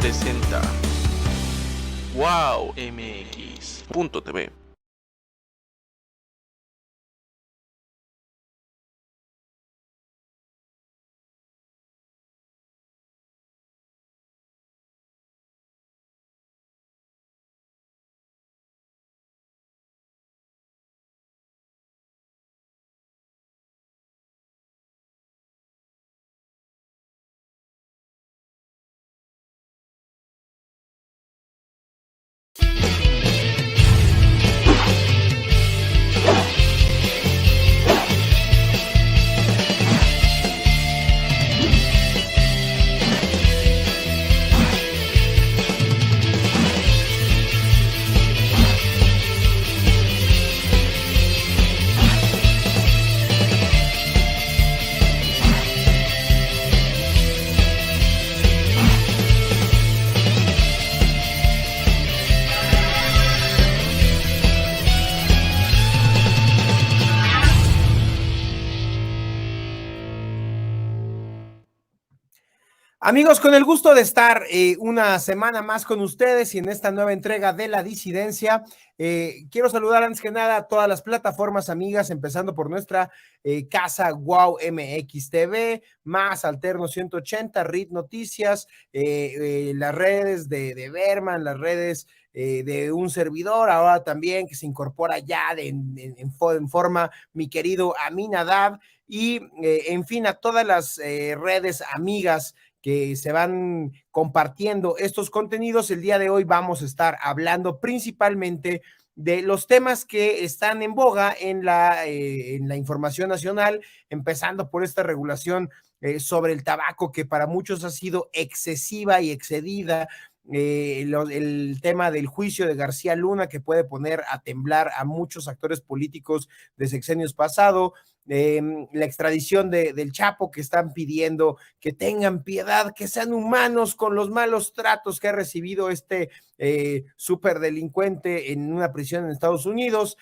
presenta wowmx.tv. Amigos, con el gusto de estar una semana más con ustedes y en esta nueva entrega de La Disidencia, quiero saludar antes que nada a todas las plataformas amigas, empezando por nuestra casa Wow MX TV, más Alterno 180, RIT Noticias, las redes de Berman, las redes de un servidor, ahora también que se incorpora ya en forma mi querido Aminadab, y en fin, a todas las redes amigas que se van compartiendo estos contenidos. El día de hoy vamos a estar hablando principalmente de los temas que están en boga en la información nacional, empezando por esta regulación sobre el tabaco, que para muchos ha sido excesiva y excedida. El tema del juicio de García Luna, que puede poner a temblar a muchos actores políticos de sexenios pasados, la extradición del Chapo, que están pidiendo que tengan piedad, que sean humanos con los malos tratos que ha recibido este superdelincuente en una prisión en Estados Unidos.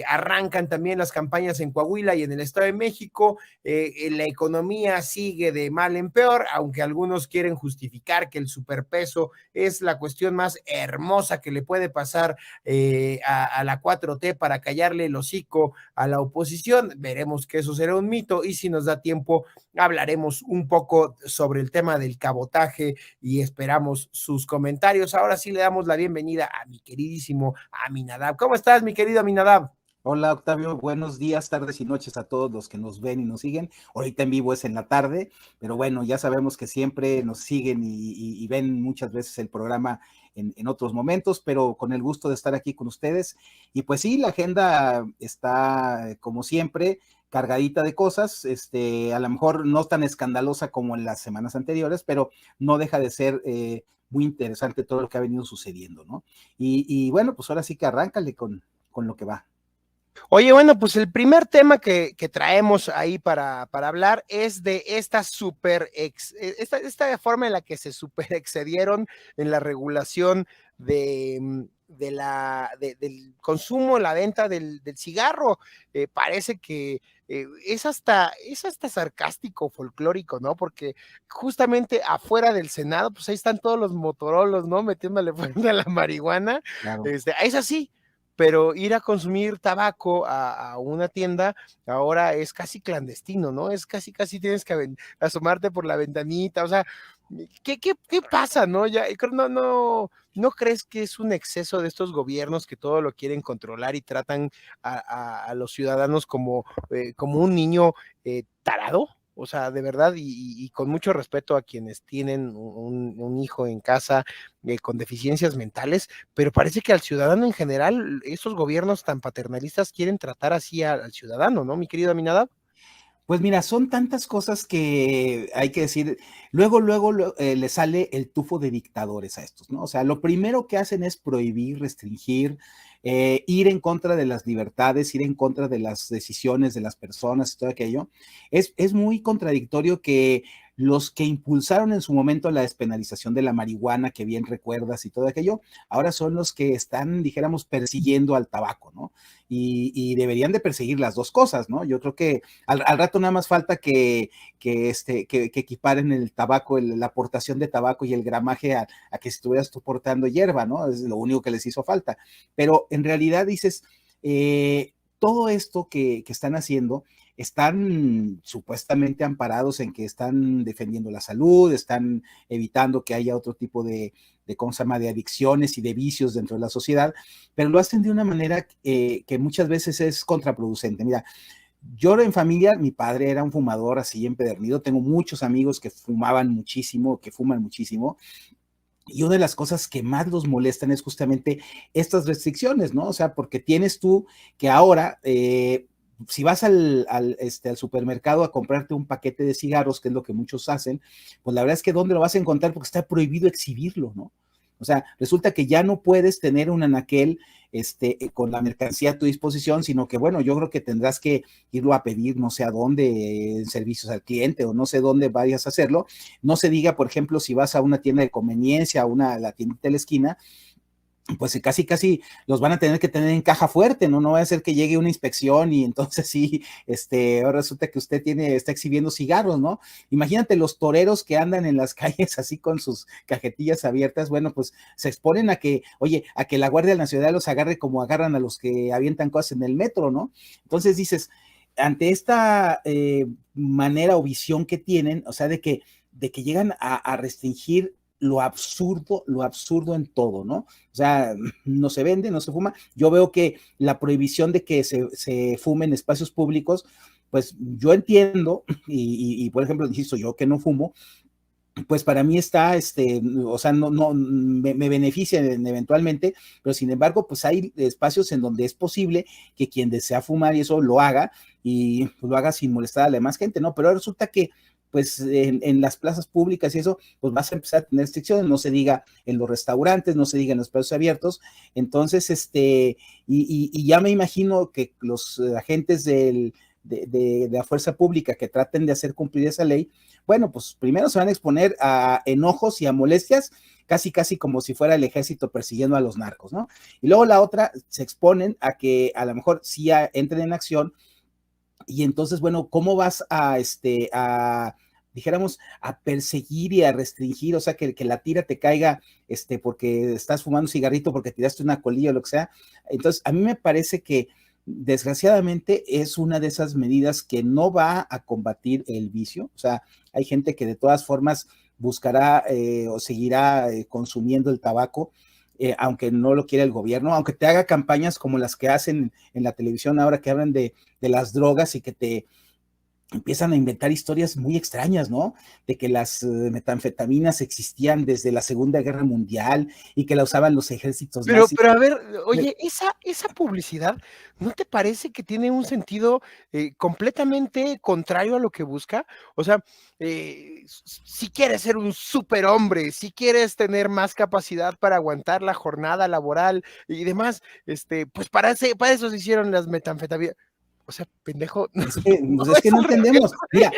Arrancan también las campañas en Coahuila y en el Estado de México. La economía sigue de mal en peor, aunque algunos quieren justificar que el superpeso es la cuestión más hermosa que le puede pasar a la 4T para callarle el hocico a la oposición. Veremos que eso será un mito, y si nos da tiempo hablaremos un poco sobre el tema del cabotaje y esperamos sus comentarios. Ahora sí le damos la bienvenida a mi queridísimo Aminadab. ¿Cómo estás, mi querido Aminadab? Hola Octavio, buenos días, tardes y noches a todos los que nos ven y nos siguen. Ahorita en vivo es en la tarde, pero bueno, ya sabemos que siempre nos siguen y ven muchas veces el programa en otros momentos, pero con el gusto de estar aquí con ustedes. Y pues sí, la agenda está como siempre cargadita de cosas, a lo mejor no tan escandalosa como en las semanas anteriores, pero no deja de ser muy interesante todo lo que ha venido sucediendo, ¿no? Y bueno, pues ahora sí que arráncale con lo que va. Oye, bueno, pues el primer tema que traemos ahí para hablar es de esta forma en la que se super excedieron en la regulación del consumo, la venta del cigarro. Parece que es hasta sarcástico, folclórico, ¿no? Porque justamente afuera del Senado, pues ahí están todos los motorolos, ¿no? Metiéndole fuerte a la marihuana. Claro. Es así. Pero ir a consumir tabaco a una tienda ahora es casi clandestino, ¿no? Es casi tienes que asomarte por la ventanita. O sea, ¿qué pasa, no? Ya, ¿no crees que es un exceso de estos gobiernos que todo lo quieren controlar y tratan a los ciudadanos como un niño tarado? O sea, de verdad, y con mucho respeto a quienes tienen un hijo en casa con deficiencias mentales, pero parece que al ciudadano en general, esos gobiernos tan paternalistas quieren tratar así al ciudadano, ¿no, mi querido Aminadab? Pues mira, son tantas cosas que hay que decir, luego le sale el tufo de dictadores a estos, ¿no? O sea, lo primero que hacen es prohibir, restringir, ir en contra de las libertades, ir en contra de las decisiones de las personas y todo aquello. Es muy contradictorio que los que impulsaron en su momento la despenalización de la marihuana, que bien recuerdas y todo aquello, ahora son los que están, dijéramos, persiguiendo al tabaco, ¿no? Y deberían de perseguir las dos cosas, ¿no? Yo creo que al rato nada más falta que equiparen el tabaco, la aportación de tabaco y el gramaje a que estuvieras tú portando hierba, ¿no? Es lo único que les hizo falta. Pero en realidad dices, todo esto que están haciendo, están supuestamente amparados en que están defendiendo la salud, están evitando que haya otro tipo ¿cómo se llama?, de adicciones y de vicios dentro de la sociedad, pero lo hacen de una manera que muchas veces es contraproducente. Mira, yo en familia, mi padre era un fumador así empedernido, tengo muchos amigos que fumaban muchísimo, que fuman muchísimo, y una de las cosas que más los molestan es justamente estas restricciones, ¿no? O sea, porque tienes tú que ahora, si vas al supermercado a comprarte un paquete de cigarros, que es lo que muchos hacen, pues la verdad es que ¿dónde lo vas a encontrar? Porque está prohibido exhibirlo, ¿no? O sea, resulta que ya no puedes tener un anaquel con la mercancía a tu disposición, sino que, bueno, yo creo que tendrás que irlo a pedir no sé a dónde, en servicios al cliente o no sé dónde vayas a hacerlo. No se diga, por ejemplo, si vas a una tienda de conveniencia, a la tiendita de la esquina, pues casi los van a tener que tener en caja fuerte, ¿no? No va a ser que llegue una inspección y entonces sí, ahora resulta que usted está exhibiendo cigarros, ¿no? Imagínate los toreros que andan en las calles así con sus cajetillas abiertas, bueno, pues se exponen a que la Guardia Nacional los agarre como agarran a los que avientan cosas en el metro, ¿no? Entonces dices, ante esta manera o visión que tienen, o sea, de que llegan a restringir lo absurdo en todo, ¿no? O sea, no se vende, no se fuma. Yo veo que la prohibición de que se fume en espacios públicos, pues yo entiendo, y por ejemplo, insisto, yo que no fumo, pues para mí está, o sea, no, me beneficia eventualmente, pero sin embargo, pues hay espacios en donde es posible que quien desea fumar y eso lo haga, y pues, lo haga sin molestar a la demás gente, ¿no? Pero resulta que pues en las plazas públicas y eso, pues vas a empezar a tener restricciones, no se diga en los restaurantes, no se diga en los espacios abiertos, entonces, y ya me imagino que los agentes de la fuerza pública que traten de hacer cumplir esa ley, bueno, pues primero se van a exponer a enojos y a molestias, casi como si fuera el ejército persiguiendo a los narcos, ¿no? Y luego la otra, se exponen a que a lo mejor sí entren en acción, y entonces, bueno, ¿cómo vas dijéramos, a perseguir y a restringir, o sea, que la tira te caiga, porque estás fumando un cigarrito, porque tiraste una colilla o lo que sea? Entonces, a mí me parece que desgraciadamente es una de esas medidas que no va a combatir el vicio. O sea, hay gente que de todas formas buscará o seguirá consumiendo el tabaco, aunque no lo quiera el gobierno, aunque te haga campañas como las que hacen en la televisión ahora, que hablan de las drogas y que te empiezan a inventar historias muy extrañas, ¿no? De que las metanfetaminas existían desde la Segunda Guerra Mundial y que la usaban los ejércitos nazis. Pero a ver, oye, esa publicidad, ¿no te parece que tiene un sentido completamente contrario a lo que busca? O sea, si quieres ser un superhombre, si quieres tener más capacidad para aguantar la jornada laboral y demás, pues para eso se hicieron las metanfetaminas. O sea, pendejo. Es que no entendemos. Mira,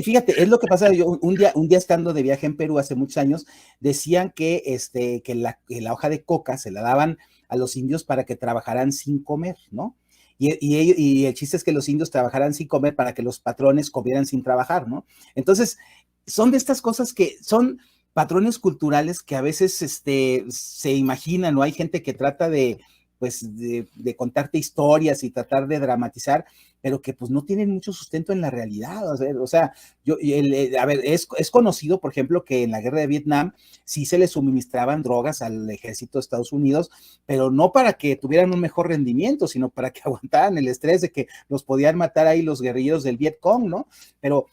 fíjate, es lo que pasa. Yo un día estando de viaje en Perú hace muchos años, decían que la hoja de coca se la daban a los indios para que trabajaran sin comer, ¿no? Y el chiste es que los indios trabajaran sin comer para que los patrones comieran sin trabajar, ¿no? Entonces, son de estas cosas que son patrones culturales que a veces se imaginan, ¿no? Hay gente que trata de contarte historias y tratar de dramatizar, pero que pues no tienen mucho sustento en la realidad. O sea, a ver, es conocido, por ejemplo, que en la guerra de Vietnam sí se le suministraban drogas al ejército de Estados Unidos, pero no para que tuvieran un mejor rendimiento, sino para que aguantaran el estrés de que los podían matar ahí los guerrilleros del Vietcong, ¿no? Pero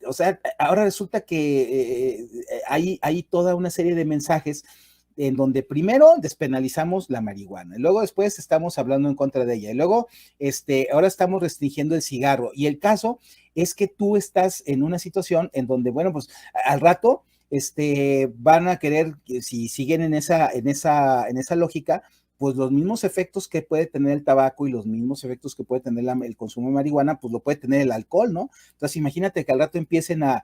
o sea, ahora resulta que hay toda una serie de mensajes en donde primero despenalizamos la marihuana, y luego después estamos hablando en contra de ella, y luego ahora estamos restringiendo el cigarro, y el caso es que tú estás en una situación en donde, bueno, pues al rato van a querer, si siguen en esa lógica, pues los mismos efectos que puede tener el tabaco y los mismos efectos que puede tener el consumo de marihuana, pues lo puede tener el alcohol, ¿no? Entonces imagínate que al rato empiecen a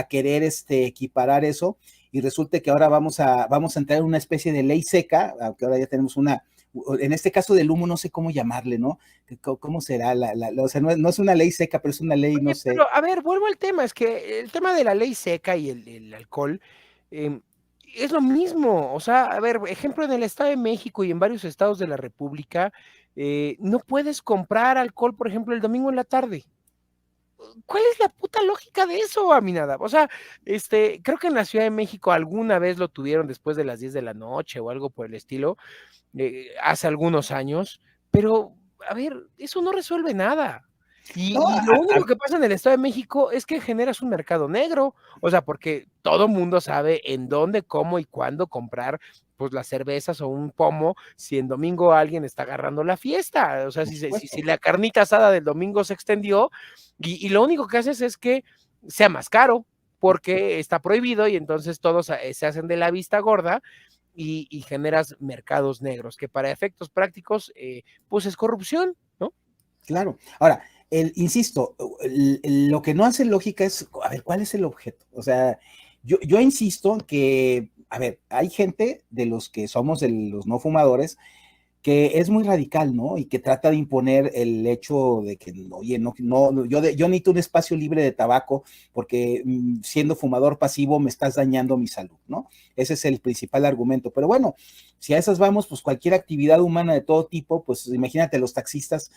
querer equiparar eso y resulte que ahora vamos a entrar en una especie de ley seca, aunque ahora ya tenemos en este caso del humo, no sé cómo llamarle, ¿no? ¿Cómo será? O sea, no es una ley seca, pero es una ley, no sé. Pero, a ver, vuelvo al tema, es que el tema de la ley seca y el alcohol es lo mismo. O sea, a ver, ejemplo, en el Estado de México y en varios estados de la República, no puedes comprar alcohol, por ejemplo, el domingo en la tarde. ¿Cuál es la puta lógica de eso, Aminadab? O sea, creo que en la Ciudad de México alguna vez lo tuvieron después de las 10 de la noche o algo por el estilo, hace algunos años, pero, a ver, eso no resuelve nada. No, Y lo único que pasa en el Estado de México es que generas un mercado negro, o sea, porque todo mundo sabe en dónde, cómo y cuándo comprar, pues, las cervezas o un pomo, si en domingo alguien está agarrando la fiesta, o sea, si la carnita asada del domingo se extendió, y lo único que haces es que sea más caro, porque está prohibido y entonces todos se hacen de la vista gorda, y generas mercados negros, que para efectos prácticos, pues es corrupción, ¿no? Claro. Ahora, insisto, lo que no hace lógica es, a ver, ¿cuál es el objeto? O sea, yo insisto en que, a ver, hay gente de los que somos de los no fumadores que es muy radical, ¿no? Y que trata de imponer el hecho de que, oye, yo necesito un espacio libre de tabaco porque siendo fumador pasivo me estás dañando mi salud, ¿no? Ese es el principal argumento. Pero bueno, si a esas vamos, pues cualquier actividad humana de todo tipo, pues imagínate los taxistas,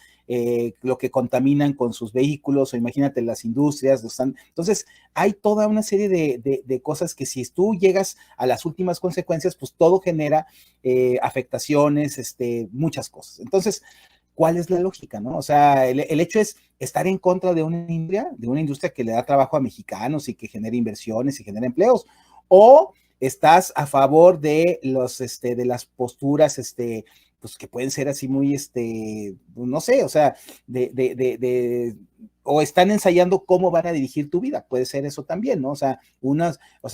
lo que contaminan con sus vehículos, o imagínate las industrias, entonces hay toda una serie de cosas que si tú llegas a las últimas consecuencias, pues todo genera afectaciones, muchas cosas. Entonces, ¿cuál es la lógica, no? O sea, el hecho es estar en contra de una industria que le da trabajo a mexicanos y que genera inversiones y genera empleos, o estás a favor de de las posturas, pues que pueden ser así muy, no sé, o sea, o están ensayando cómo van a dirigir tu vida, puede ser eso también, ¿no? O sea,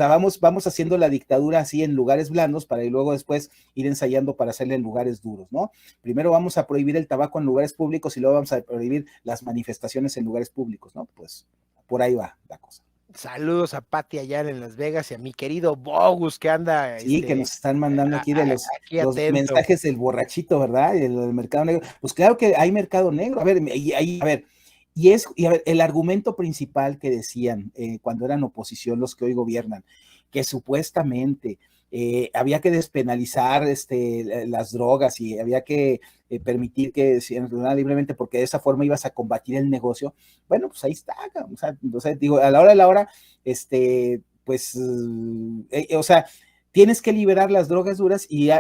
vamos haciendo la dictadura así en lugares blandos para y luego después ir ensayando para hacerla en lugares duros, ¿no? Primero vamos a prohibir el tabaco en lugares públicos y luego vamos a prohibir las manifestaciones en lugares públicos, ¿no? Pues por ahí va la cosa. Saludos a Pati allá en Las Vegas y a mi querido Bogus que anda Sí, que nos están mandando aquí de aquí los atento. mensajes del borrachito, ¿verdad? Y del mercado negro. Pues claro que hay mercado negro. A ver, a ver, el argumento principal que decían cuando eran oposición los que hoy gobiernan, que supuestamente había que despenalizar las drogas y había que permitir que se circularan libremente porque de esa forma ibas a combatir el negocio. Bueno, pues ahí está. O sea, digo, a la hora de la hora, pues, o sea, tienes que liberar las drogas duras y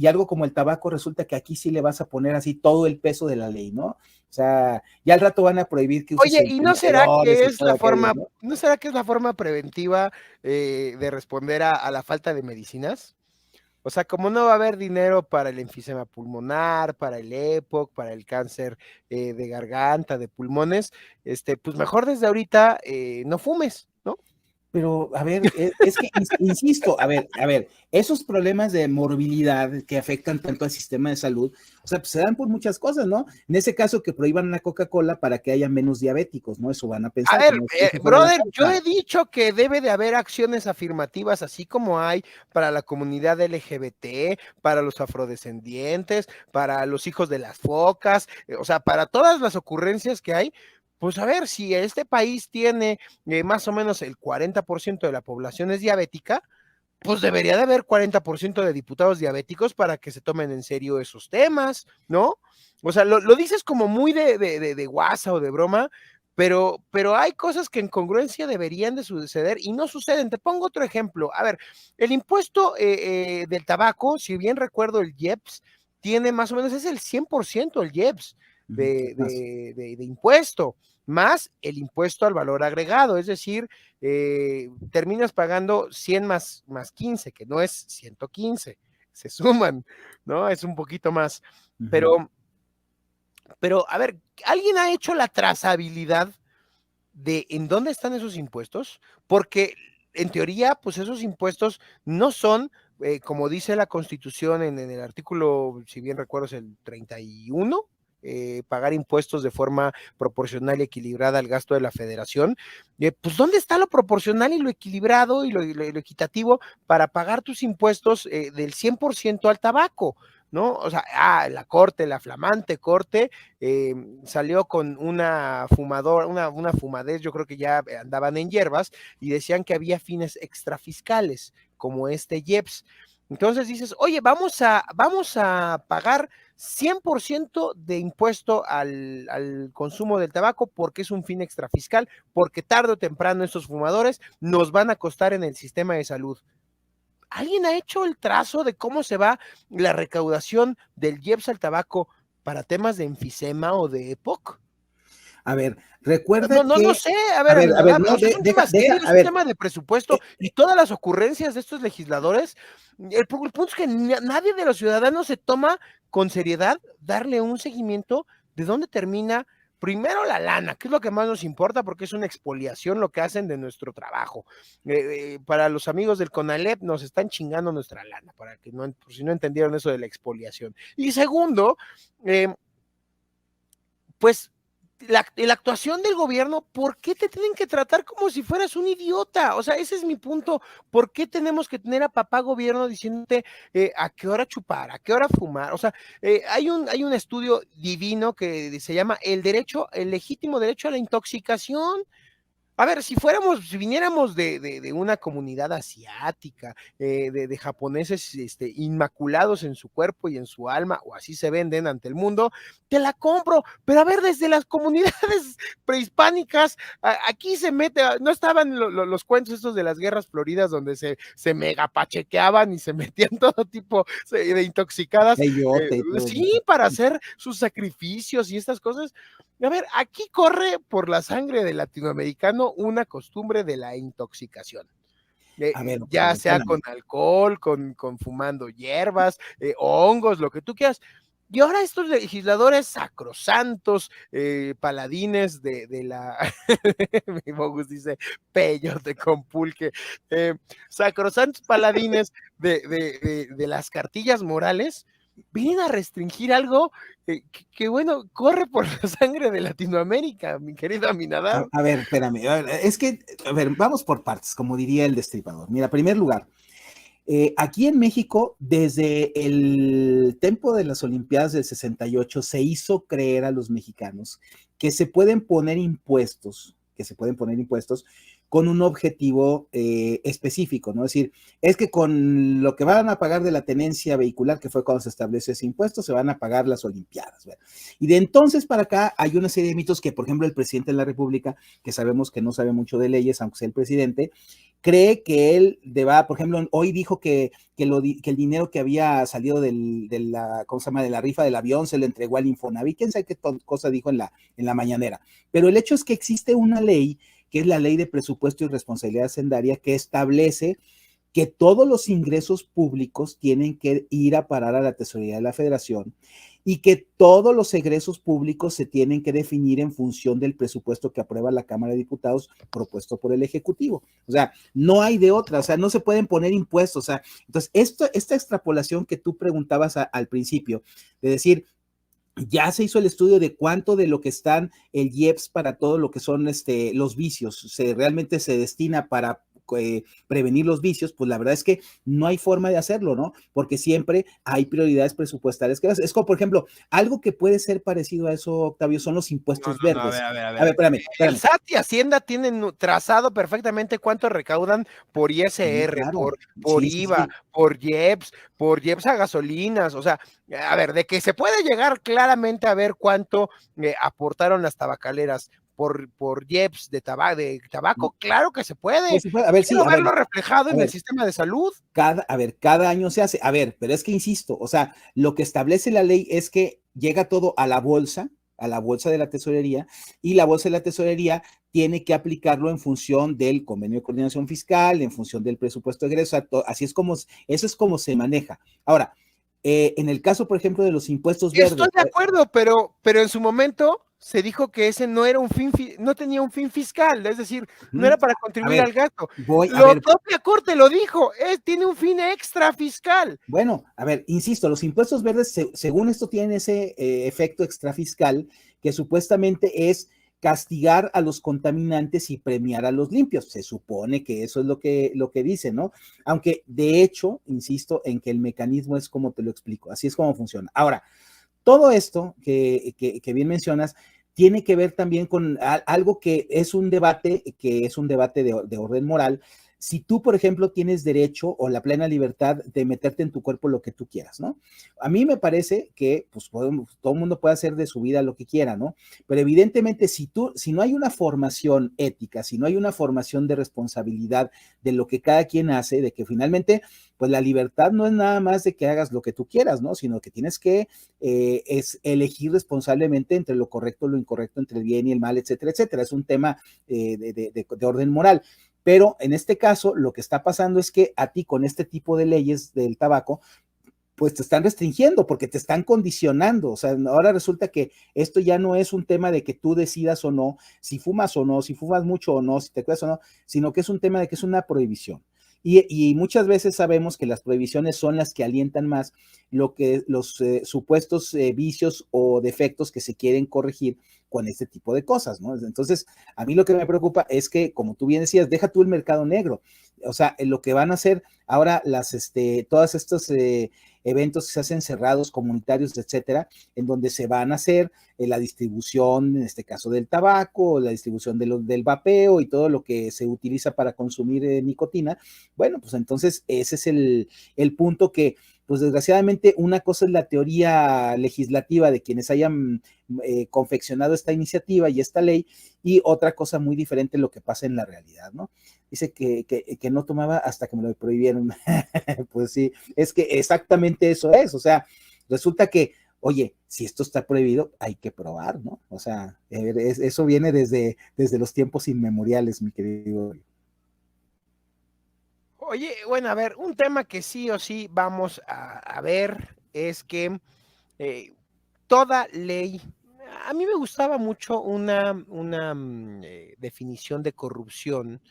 algo como el tabaco resulta que aquí sí le vas a poner así todo el peso de la ley, ¿no? O sea, ya al rato van a prohibir que uses. Oye, ¿y no será que es la forma, ¿no? no será que es la forma preventiva de responder a la falta de medicinas? O sea, como no va a haber dinero para el enfisema pulmonar, para el EPOC, para el cáncer de garganta, de pulmones, pues mejor desde ahorita no fumes, ¿no? Pero, a ver, es que, insisto, a ver, esos problemas de morbilidad que afectan tanto al sistema de salud, o sea, pues se dan por muchas cosas, ¿no? En ese caso, que prohíban la Coca-Cola para que haya menos diabéticos, ¿no? Eso van a pensar. A ver, Eso brother, yo he dicho que debe de haber acciones afirmativas, así como hay para la comunidad LGBT, para los afrodescendientes, para los hijos de las focas, o sea, para todas las ocurrencias que hay. Pues a ver, si este país tiene más o menos el 40% de la población es diabética, pues debería de haber 40% de diputados diabéticos para que se tomen en serio esos temas, ¿no? O sea, lo dices como muy de guasa o de broma, pero hay cosas que en congruencia deberían de suceder y no suceden. Te pongo otro ejemplo. A ver, el impuesto del tabaco, si bien recuerdo el IEPS, tiene más o menos, es el 100% el IEPS de impuesto, más el impuesto al valor agregado, es decir, terminas pagando 100 más 15, que no es 115, se suman, ¿no? Es un poquito más, pero a ver, ¿alguien ha hecho la trazabilidad de en dónde están esos impuestos? Porque en teoría, pues esos impuestos no son como dice la Constitución en el artículo, si bien recuerdo es el 31, pagar impuestos de forma proporcional y equilibrada al gasto de la federación, pues ¿dónde está lo proporcional y lo equilibrado y lo equitativo para pagar tus impuestos del 100% al tabaco? ¿No? O sea, la corte, la flamante corte, salió con una fumadez, yo creo que ya andaban en hierbas, y decían que había fines extrafiscales, como este IEPS. Entonces dices, oye, vamos a pagar 100% de impuesto al consumo del tabaco porque es un fin extrafiscal, porque tarde o temprano estos fumadores nos van a costar en el sistema de salud. ¿Alguien ha hecho el trazo de cómo se va la recaudación del IEPS al tabaco para temas de enfisema o de EPOC? A ver, recuerda No que... sé, a ver, no, o sea, es un tema serio, es un tema de presupuesto, y todas las ocurrencias de estos legisladores, el punto es que nadie de los ciudadanos se toma con seriedad darle un seguimiento de dónde termina primero la lana, que es lo que más nos importa, porque es una expoliación lo que hacen de nuestro trabajo. Para los amigos del CONALEP nos están chingando nuestra lana, para que no, por si no entendieron eso de la expoliación. Y segundo, pues la actuación del gobierno, ¿por qué te tienen que tratar como si fueras un idiota? O sea, ese es mi punto. ¿Por qué tenemos que tener a papá gobierno diciéndote a qué hora chupar, a qué hora fumar? O sea, hay un estudio divino que se llama el legítimo derecho a la intoxicación. A ver, si viniéramos de una comunidad asiática, de japoneses inmaculados en su cuerpo y en su alma, o así se venden ante el mundo, te la compro. Pero a ver, desde las comunidades prehispánicas, aquí se mete, no estaban los cuentos estos de las guerras floridas donde se megapachequeaban y se metían todo tipo de intoxicadas, sí, para hacer sus sacrificios y estas cosas. A ver, aquí corre por la sangre del latinoamericano una costumbre de la intoxicación. Ya sea con alcohol, con fumando hierbas, hongos, lo que tú quieras. Y ahora estos legisladores sacrosantos, paladines de la... Mi Bogus dice, peyote con pulque. Sacrosantos paladines de las cartillas morales, vienen a restringir algo que bueno, corre por la sangre de Latinoamérica, mi querido Aminadab. A ver, espérame, es que, a ver, vamos por partes, como diría el destripador. Mira, en primer lugar, aquí en México, desde el tiempo de las Olimpiadas del 68, se hizo creer a los mexicanos que se pueden poner impuestos, con un objetivo específico, ¿no? Es decir, es que con lo que van a pagar de la tenencia vehicular, que fue cuando se estableció ese impuesto, se van a pagar las Olimpiadas, ¿verdad? Y de entonces para acá hay una serie de mitos que, por ejemplo, el presidente de la República, que sabemos que no sabe mucho de leyes, aunque sea el presidente, cree que él por ejemplo, hoy dijo que el dinero que había salido de la rifa del avión se le entregó al Infonavit, quién sabe qué cosa dijo en la mañanera. Pero el hecho es que existe una ley, que es la Ley de Presupuesto y Responsabilidad Hacendaria, que establece que todos los ingresos públicos tienen que ir a parar a la Tesorería de la Federación y que todos los egresos públicos se tienen que definir en función del presupuesto que aprueba la Cámara de Diputados propuesto por el Ejecutivo. O sea, no hay de otra, o sea, no se pueden poner impuestos. O sea, entonces, esta extrapolación que tú preguntabas al principio, de decir, ya se hizo el estudio de cuánto de lo que están el IEPS para todo lo que son los vicios, realmente se destina para prevenir los vicios. Pues la verdad es que no hay forma de hacerlo, ¿no? Porque siempre hay prioridades presupuestarias. Es como, por ejemplo, algo que puede ser parecido a eso, Octavio, son los impuestos verdes. A ver, espérame. El SAT y Hacienda tienen trazado perfectamente cuánto recaudan por ISR, sí, claro, por IVA, sí. Por IEPS a gasolinas. O sea, a ver, de que se puede llegar claramente a ver cuánto aportaron las tabacaleras por IEPS de tabaco, claro que se puede. Sí, a ver, quiero verlo reflejado en el sistema de salud. Cada año se hace. A ver, pero es que insisto, o sea, lo que establece la ley es que llega todo a la bolsa de la tesorería, y la bolsa de la tesorería tiene que aplicarlo en función del convenio de coordinación fiscal, en función del presupuesto de egreso. Así es como, eso es como se maneja. Ahora, en el caso, por ejemplo, de los impuestos verdes. Estoy de acuerdo, pero en su momento se dijo que ese no era un fin, no tenía un fin fiscal, es decir, no Ujú. era para A contribuir ver, al gasto. a ver, Propia Corte lo dijo, tiene un fin extra fiscal. bueno, a ver, insisto, los impuestos verdes, según esto, tienen ese efecto extrafiscal que supuestamente es castigar a los contaminantes y premiar a los limpios. Se supone que eso es lo que dice, ¿no? Aunque de hecho, insisto en que el mecanismo es como te lo explico, así es como funciona. Ahora, todo esto que bien mencionas tiene que ver también con algo que es un debate de orden moral. Si tú, por ejemplo, tienes derecho o la plena libertad de meterte en tu cuerpo lo que tú quieras, ¿no? A mí me parece que pues, todo el mundo puede hacer de su vida lo que quiera, ¿no? Pero evidentemente, si no hay una formación ética, si no hay una formación de responsabilidad de lo que cada quien hace, de que finalmente, pues la libertad no es nada más de que hagas lo que tú quieras, ¿no? Sino que tienes que es elegir responsablemente entre lo correcto, lo incorrecto, entre el bien y el mal, etcétera, etcétera. Es un tema de orden moral. Pero en este caso, lo que está pasando es que a ti con este tipo de leyes del tabaco, pues te están restringiendo porque te están condicionando. O sea, ahora resulta que esto ya no es un tema de que tú decidas o no, si fumas o no, si fumas mucho o no, si te cuidas o no, sino que es un tema de que es una prohibición. Y muchas veces sabemos que las prohibiciones son las que alientan más lo que los supuestos vicios o defectos que se quieren corregir con este tipo de cosas, ¿no? Entonces, a mí lo que me preocupa es que, como tú bien decías, deja tú el mercado negro. O sea, lo que van a hacer ahora todas estos eventos que se hacen cerrados, comunitarios, etcétera, en donde se van a hacer la distribución, en este caso del tabaco, la distribución del vapeo y todo lo que se utiliza para consumir nicotina. Bueno, pues entonces ese es el punto que, pues desgraciadamente, una cosa es la teoría legislativa de quienes hayan confeccionado esta iniciativa y esta ley, y otra cosa muy diferente lo que pasa en la realidad, ¿no? Dice que no tomaba hasta que me lo prohibieron. Pues sí, es que exactamente eso es, o sea, resulta que, oye, si esto está prohibido, hay que probar, ¿no? O sea, eso viene desde los tiempos inmemoriales, mi querido. Oye, bueno, a ver, un tema que sí o sí vamos a ver es que toda ley, a mí me gustaba mucho una definición de corrupción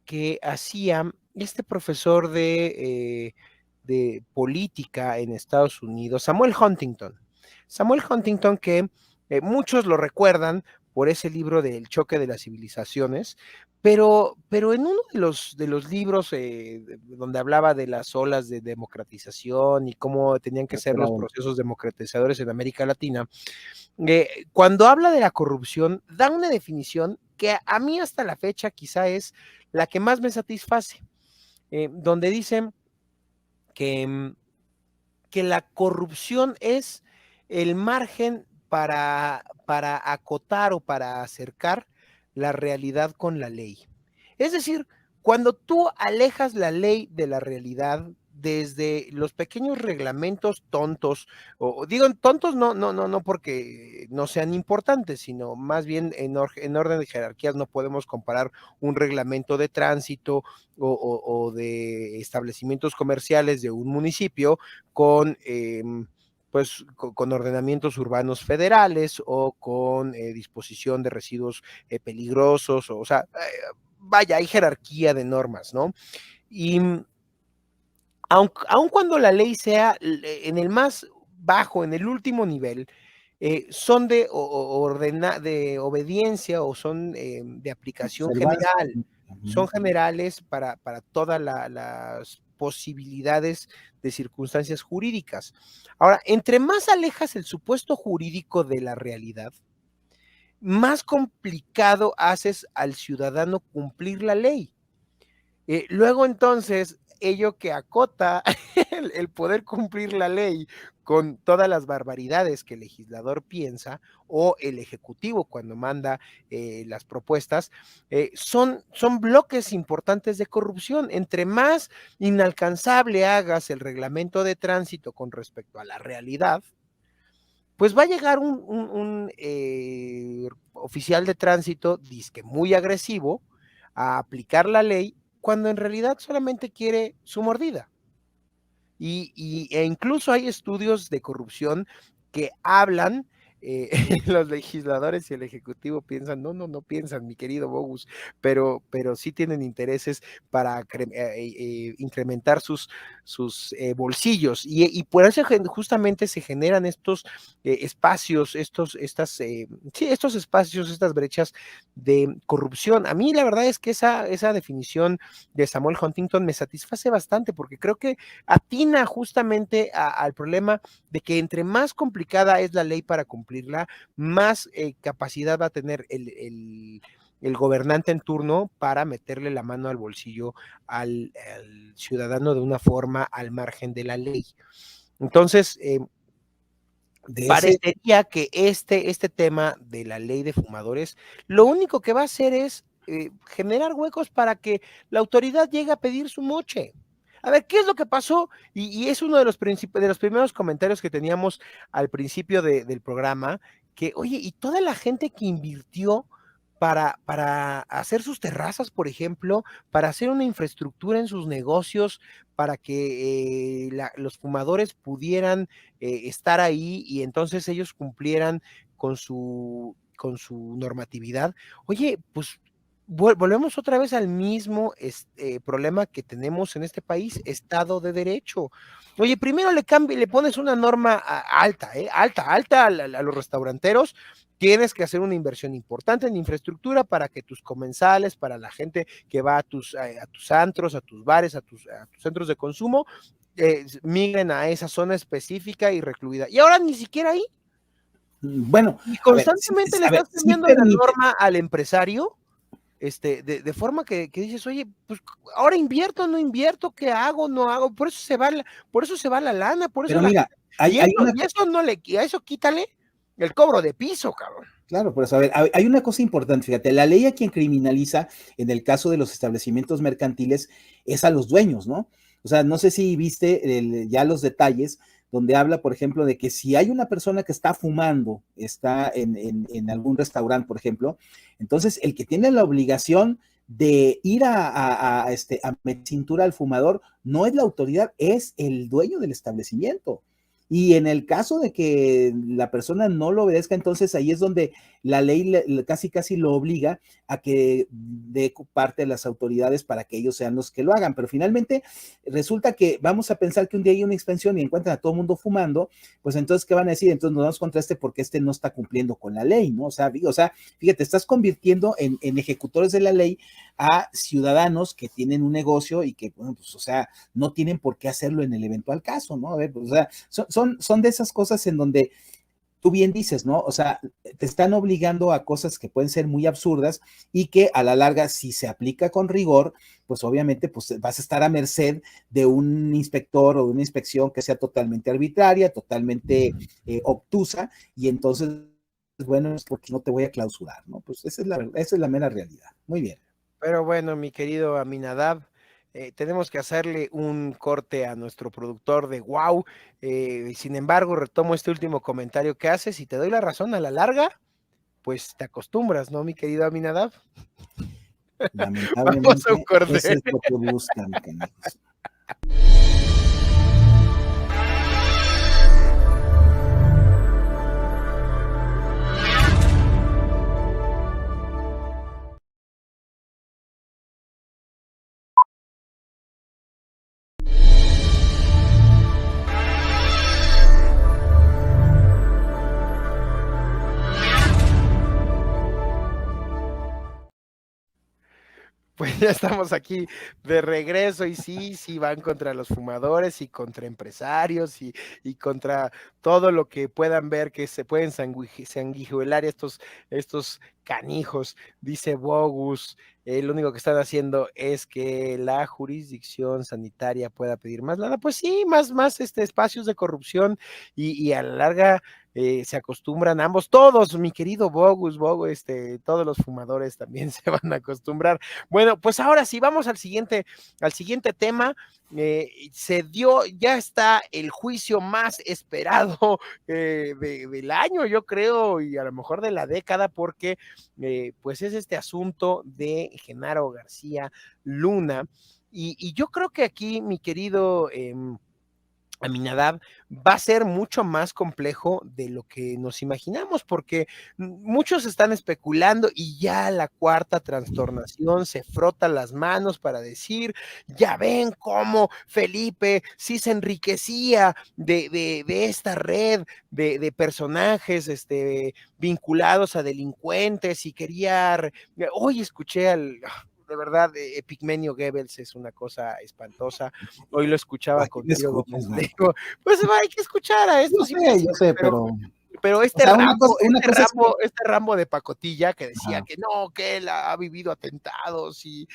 que hacía este profesor de política en Estados Unidos, Samuel Huntington. Samuel Huntington, que muchos lo recuerdan por ese libro del choque de las civilizaciones, pero en uno de los libros donde hablaba de las olas de democratización y cómo tenían que ser los procesos democratizadores en América Latina, cuando habla de la corrupción, da una definición que a mí hasta la fecha quizá es la que más me satisface, donde dicen que, que la corrupción es el margen para acotar o para acercar la realidad con la ley. Es decir, cuando tú alejas la ley de la realidad desde los pequeños reglamentos tontos, o digo tontos no porque no sean importantes, sino más bien en orden de jerarquías no podemos comparar un reglamento de tránsito o de establecimientos comerciales de un municipio con pues con ordenamientos urbanos federales o con disposición de residuos peligrosos, o sea, vaya, hay jerarquía de normas, ¿no? Y aun cuando la ley sea en el más bajo, en el último nivel, son de obediencia o son de aplicación general, son generales para todas las posibilidades de circunstancias jurídicas. Ahora, entre más alejas el supuesto jurídico de la realidad, más complicado haces al ciudadano cumplir la ley. Luego entonces, ello que acota el poder cumplir la ley con todas las barbaridades que el legislador piensa o el ejecutivo cuando manda las propuestas, son bloques importantes de corrupción. Entre más inalcanzable hagas el reglamento de tránsito con respecto a la realidad, pues va a llegar un oficial de tránsito, disque muy agresivo, a aplicar la ley cuando en realidad solamente quiere su mordida. E incluso hay estudios de corrupción que hablan los legisladores y el ejecutivo piensan, no piensan, mi querido Bogus, pero sí tienen intereses para incrementar sus bolsillos, y por eso justamente se generan estos espacios, estos espacios, estas brechas de corrupción. A mí la verdad es que esa definición de Samuel Huntington me satisface bastante, porque creo que atina justamente al problema de que entre más complicada es la ley para cumplirla, más capacidad va a tener el gobernante en turno para meterle la mano al bolsillo al ciudadano de una forma al margen de la ley. Entonces, parecería que este tema de la ley de fumadores, lo único que va a hacer es generar huecos para que la autoridad llegue a pedir su moche. A ver, ¿qué es lo que pasó? Y es uno de los primeros comentarios que teníamos al principio del programa, que, oye, y toda la gente que invirtió para hacer sus terrazas, por ejemplo, para hacer una infraestructura en sus negocios, para que los fumadores pudieran estar ahí y entonces ellos cumplieran con su normatividad. Oye, pues volvemos otra vez al mismo problema que tenemos en este país, Estado de Derecho. Oye, primero le pones una norma alta, alta a los restauranteros. Tienes que hacer una inversión importante en infraestructura para que tus comensales, para la gente que va a tus antros, a tus bares, a tus centros de consumo, migren a esa zona específica y recluida. Y ahora ni siquiera ahí. Bueno, Y constantemente le estás cambiando la norma al empresario, de forma que dices, oye, pues ahora invierto, no invierto, ¿qué hago? No hago, por eso se va la lana, por eso pero mira, a eso quítale el cobro de piso, cabrón. Claro, pues a ver, hay una cosa importante, fíjate, la ley a quien criminaliza en el caso de los establecimientos mercantiles es a los dueños, ¿no? O sea, no sé si viste ya los detalles donde habla, por ejemplo, de que si hay una persona que está fumando, está en algún restaurante, por ejemplo, entonces el que tiene la obligación de ir a meter cintura al fumador no es la autoridad, es el dueño del establecimiento. Y en el caso de que la persona no lo obedezca, entonces ahí es donde la ley casi lo obliga a que dé parte de las autoridades para que ellos sean los que lo hagan. Pero finalmente resulta que vamos a pensar que un día hay una expansión y encuentran a todo el mundo fumando, pues entonces, ¿qué van a decir? Entonces nos vamos contra porque no está cumpliendo con la ley, ¿no? O sea, fíjate, estás convirtiendo en ejecutores de la ley a ciudadanos que tienen un negocio y que, bueno, pues, o sea, no tienen por qué hacerlo en el eventual caso, ¿no? A ver, pues, o sea, son de esas cosas en donde tú bien dices, ¿no? O sea, te están obligando a cosas que pueden ser muy absurdas y que a la larga, si se aplica con rigor, pues obviamente pues vas a estar a merced de un inspector o de una inspección que sea totalmente arbitraria, totalmente obtusa, y entonces, bueno, es porque no te voy a clausurar, ¿no? Pues esa es la mera realidad. Muy bien. Pero bueno, mi querido Aminadab, tenemos que hacerle un corte a nuestro productor de Wow. Sin embargo, retomo este último comentario que haces y te doy la razón a la larga, pues te acostumbras, ¿no, mi querido Aminadab? Vamos a un Lamentablemente, corte. eso es lo que buscan, canijos. Pues ya estamos aquí de regreso y sí van contra los fumadores y contra empresarios y contra todo lo que puedan ver que se pueden sanguijuelar estos canijos, dice Bogus. Lo único que están haciendo es que la jurisdicción sanitaria pueda pedir más lana. Pues sí, más espacios de corrupción y a la larga se acostumbran ambos, todos, mi querido Bogus, todos los fumadores también se van a acostumbrar. Bueno, pues ahora sí, vamos al siguiente tema. Ya está el juicio más esperado del año, yo creo, y a lo mejor de la década, porque pues es este asunto de Genaro García Luna. Y yo creo que aquí, mi querido Aminadab, va a ser mucho más complejo de lo que nos imaginamos, porque muchos están especulando y ya la cuarta trastornación se frota las manos para decir, ya ven cómo Felipe sí se enriquecía de esta red de personajes vinculados a delincuentes y quería, hoy escuché de verdad, Epigmenio Goebbels es una cosa espantosa. Hoy lo escuchaba con Ciro Gómez Leiva. Pues hay que escuchar a estos yo sé, pero o sea, una cosa es que... Este Rambo de pacotilla que decía Ajá. que no, que él ha vivido atentados y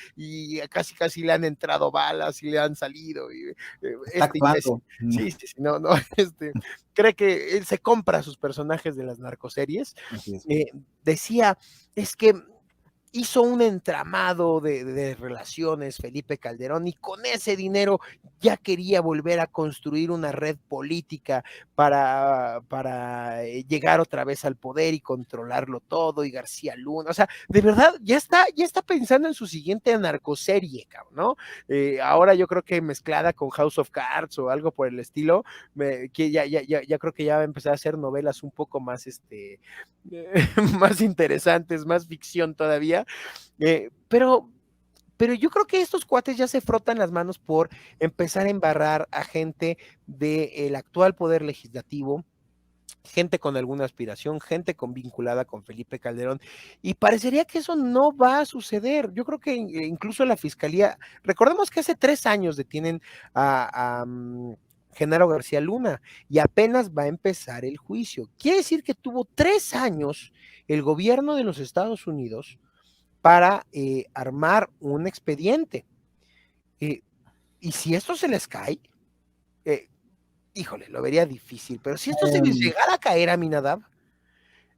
casi le han entrado balas y le han salido. Está actuando. Sí, no, cree que él se compra sus personajes de las narcoseries. Así es. Decía, es que hizo un entramado de relaciones Felipe Calderón y con ese dinero ya quería volver a construir una red política para llegar otra vez al poder y controlarlo todo, y García Luna, o sea, de verdad, ya está pensando en su siguiente narcoserie, cabrón, ¿no? Ahora yo creo que mezclada con House of Cards o algo por el estilo, que ya creo que ya va a empezar a hacer novelas un poco más, más interesantes, más ficción todavía, pero yo creo que estos cuates ya se frotan las manos por empezar a embarrar a gente del actual poder legislativo, gente con alguna aspiración, gente vinculada con Felipe Calderón, y parecería que eso no va a suceder. Yo creo que incluso la fiscalía, recordemos que hace 3 años detienen a Genaro García Luna y apenas va a empezar el juicio. Quiere decir que tuvo 3 años el gobierno de los Estados Unidos para armar un expediente. Y si esto se les cae, híjole, lo vería difícil, pero si esto se les llegara a caer a Minadab,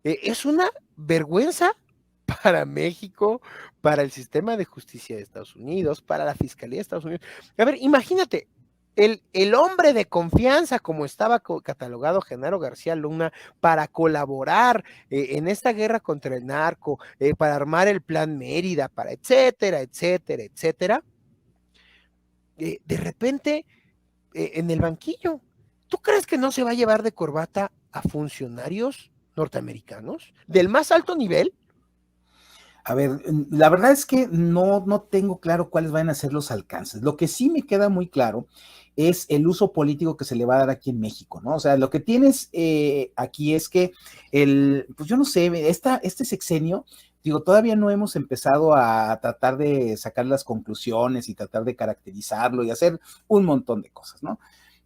es una vergüenza para México, para el sistema de justicia de Estados Unidos, para la Fiscalía de Estados Unidos. A ver, imagínate, el hombre de confianza, como estaba catalogado Genaro García Luna, para colaborar en esta guerra contra el narco, para armar el Plan Mérida, para etcétera, etcétera, etcétera, de repente en el banquillo. ¿Tú crees que no se va a llevar de corbata a funcionarios norteamericanos del más alto nivel? A ver, la verdad es que no tengo claro cuáles van a ser los alcances. Lo que sí me queda muy claro es el uso político que se le va a dar aquí en México, ¿no? O sea, lo que tienes aquí es que pues yo no sé, este sexenio, digo, todavía no hemos empezado a tratar de sacar las conclusiones y tratar de caracterizarlo y hacer un montón de cosas, ¿no?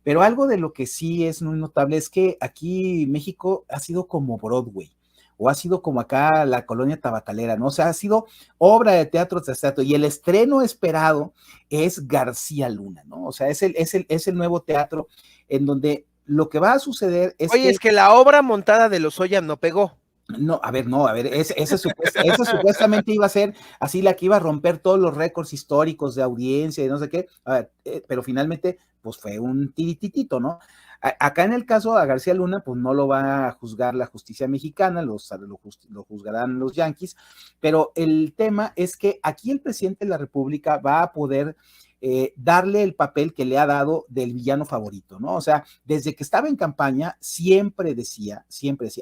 Pero algo de lo que sí es muy notable es que aquí México ha sido como Broadway, o ha sido como acá la colonia tabacalera, ¿no? O sea, ha sido obra de teatro tras teatro, y el estreno esperado es García Luna, ¿no? O sea, es el nuevo teatro en donde lo que va a suceder es Oye, que... es que la obra montada de Lozoya no pegó. No, a ver, esa supuestamente iba a ser así la que iba a romper todos los récords históricos de audiencia y no sé qué, a ver, pero finalmente, pues fue un tirititito, ¿no? Acá en el caso a García Luna, pues no lo va a juzgar la justicia mexicana, lo juzgarán los yanquis, pero el tema es que aquí el presidente de la República va a poder darle el papel que le ha dado del villano favorito, ¿no? O sea, desde que estaba en campaña, siempre decía,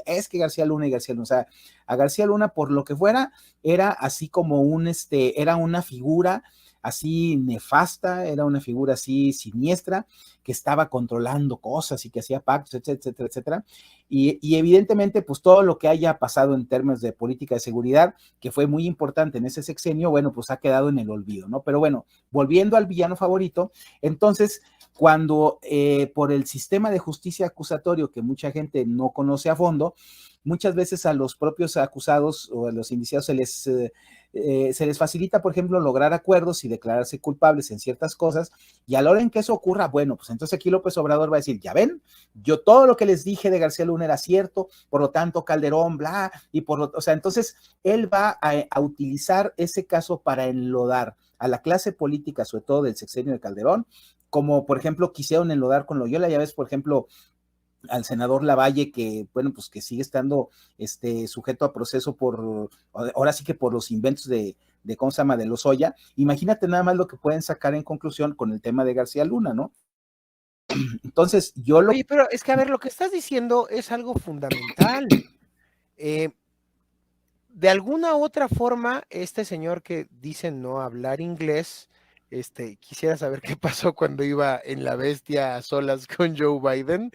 es que García Luna, o sea, a García Luna, por lo que fuera, era así como era una figura así nefasta, era una figura así siniestra, que estaba controlando cosas y que hacía pactos, etcétera, etcétera. Y evidentemente, pues todo lo que haya pasado en términos de política de seguridad, que fue muy importante en ese sexenio, bueno, pues ha quedado en el olvido, ¿no? Pero bueno, volviendo al villano favorito, entonces, cuando por el sistema de justicia acusatorio que mucha gente no conoce a fondo, muchas veces a los propios acusados o a los indiciados se les facilita, por ejemplo, lograr acuerdos y declararse culpables en ciertas cosas, y a la hora en que eso ocurra, bueno, pues entonces aquí López Obrador va a decir, ya ven, yo todo lo que les dije de García Luna era cierto, por lo tanto Calderón, bla, o sea, entonces él va a utilizar ese caso para enlodar a la clase política, sobre todo del sexenio de Calderón, como por ejemplo quisieron enlodar con Loyola, ya ves, por ejemplo, al senador Lavalle, que bueno, pues que sigue estando sujeto a proceso ahora sí que por los inventos de ¿cómo se llama?, de Lozoya. Imagínate nada más lo que pueden sacar en conclusión con el tema de García Luna, ¿no? Entonces, yo lo... Oye, pero es que, a ver, lo que estás diciendo es algo fundamental. De alguna otra forma, este señor que dice no hablar inglés, quisiera saber qué pasó cuando iba en La Bestia a solas con Joe Biden,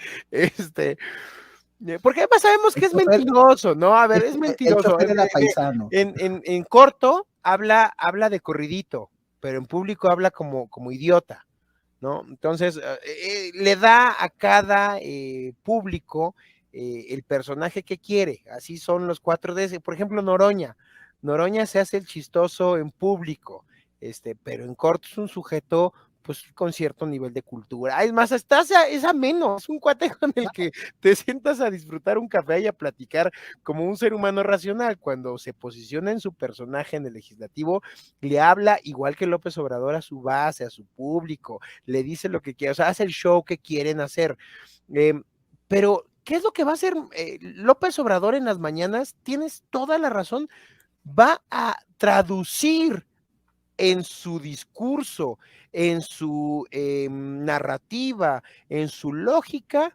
porque además sabemos que es mentiroso, ¿no? A ver, es El mentiroso. chofer era paisano. En corto habla de corridito, pero en público habla como idiota, ¿no? Entonces, le da a cada público el personaje que quiere. Así son los 4D. Por ejemplo, Noroña. Noroña se hace el chistoso en público, pero en corto es un sujeto pues con cierto nivel de cultura. Es más, es ameno, es un cuate con el que te sientas a disfrutar un café y a platicar como un ser humano racional. Cuando se posiciona en su personaje en el legislativo, le habla igual que López Obrador a su base, a su público, le dice lo que quiere, o sea, hace el show que quieren hacer. Pero, ¿qué es lo que va a hacer López Obrador en las mañanas? Tienes toda la razón, va a traducir en su discurso, en su narrativa, en su lógica,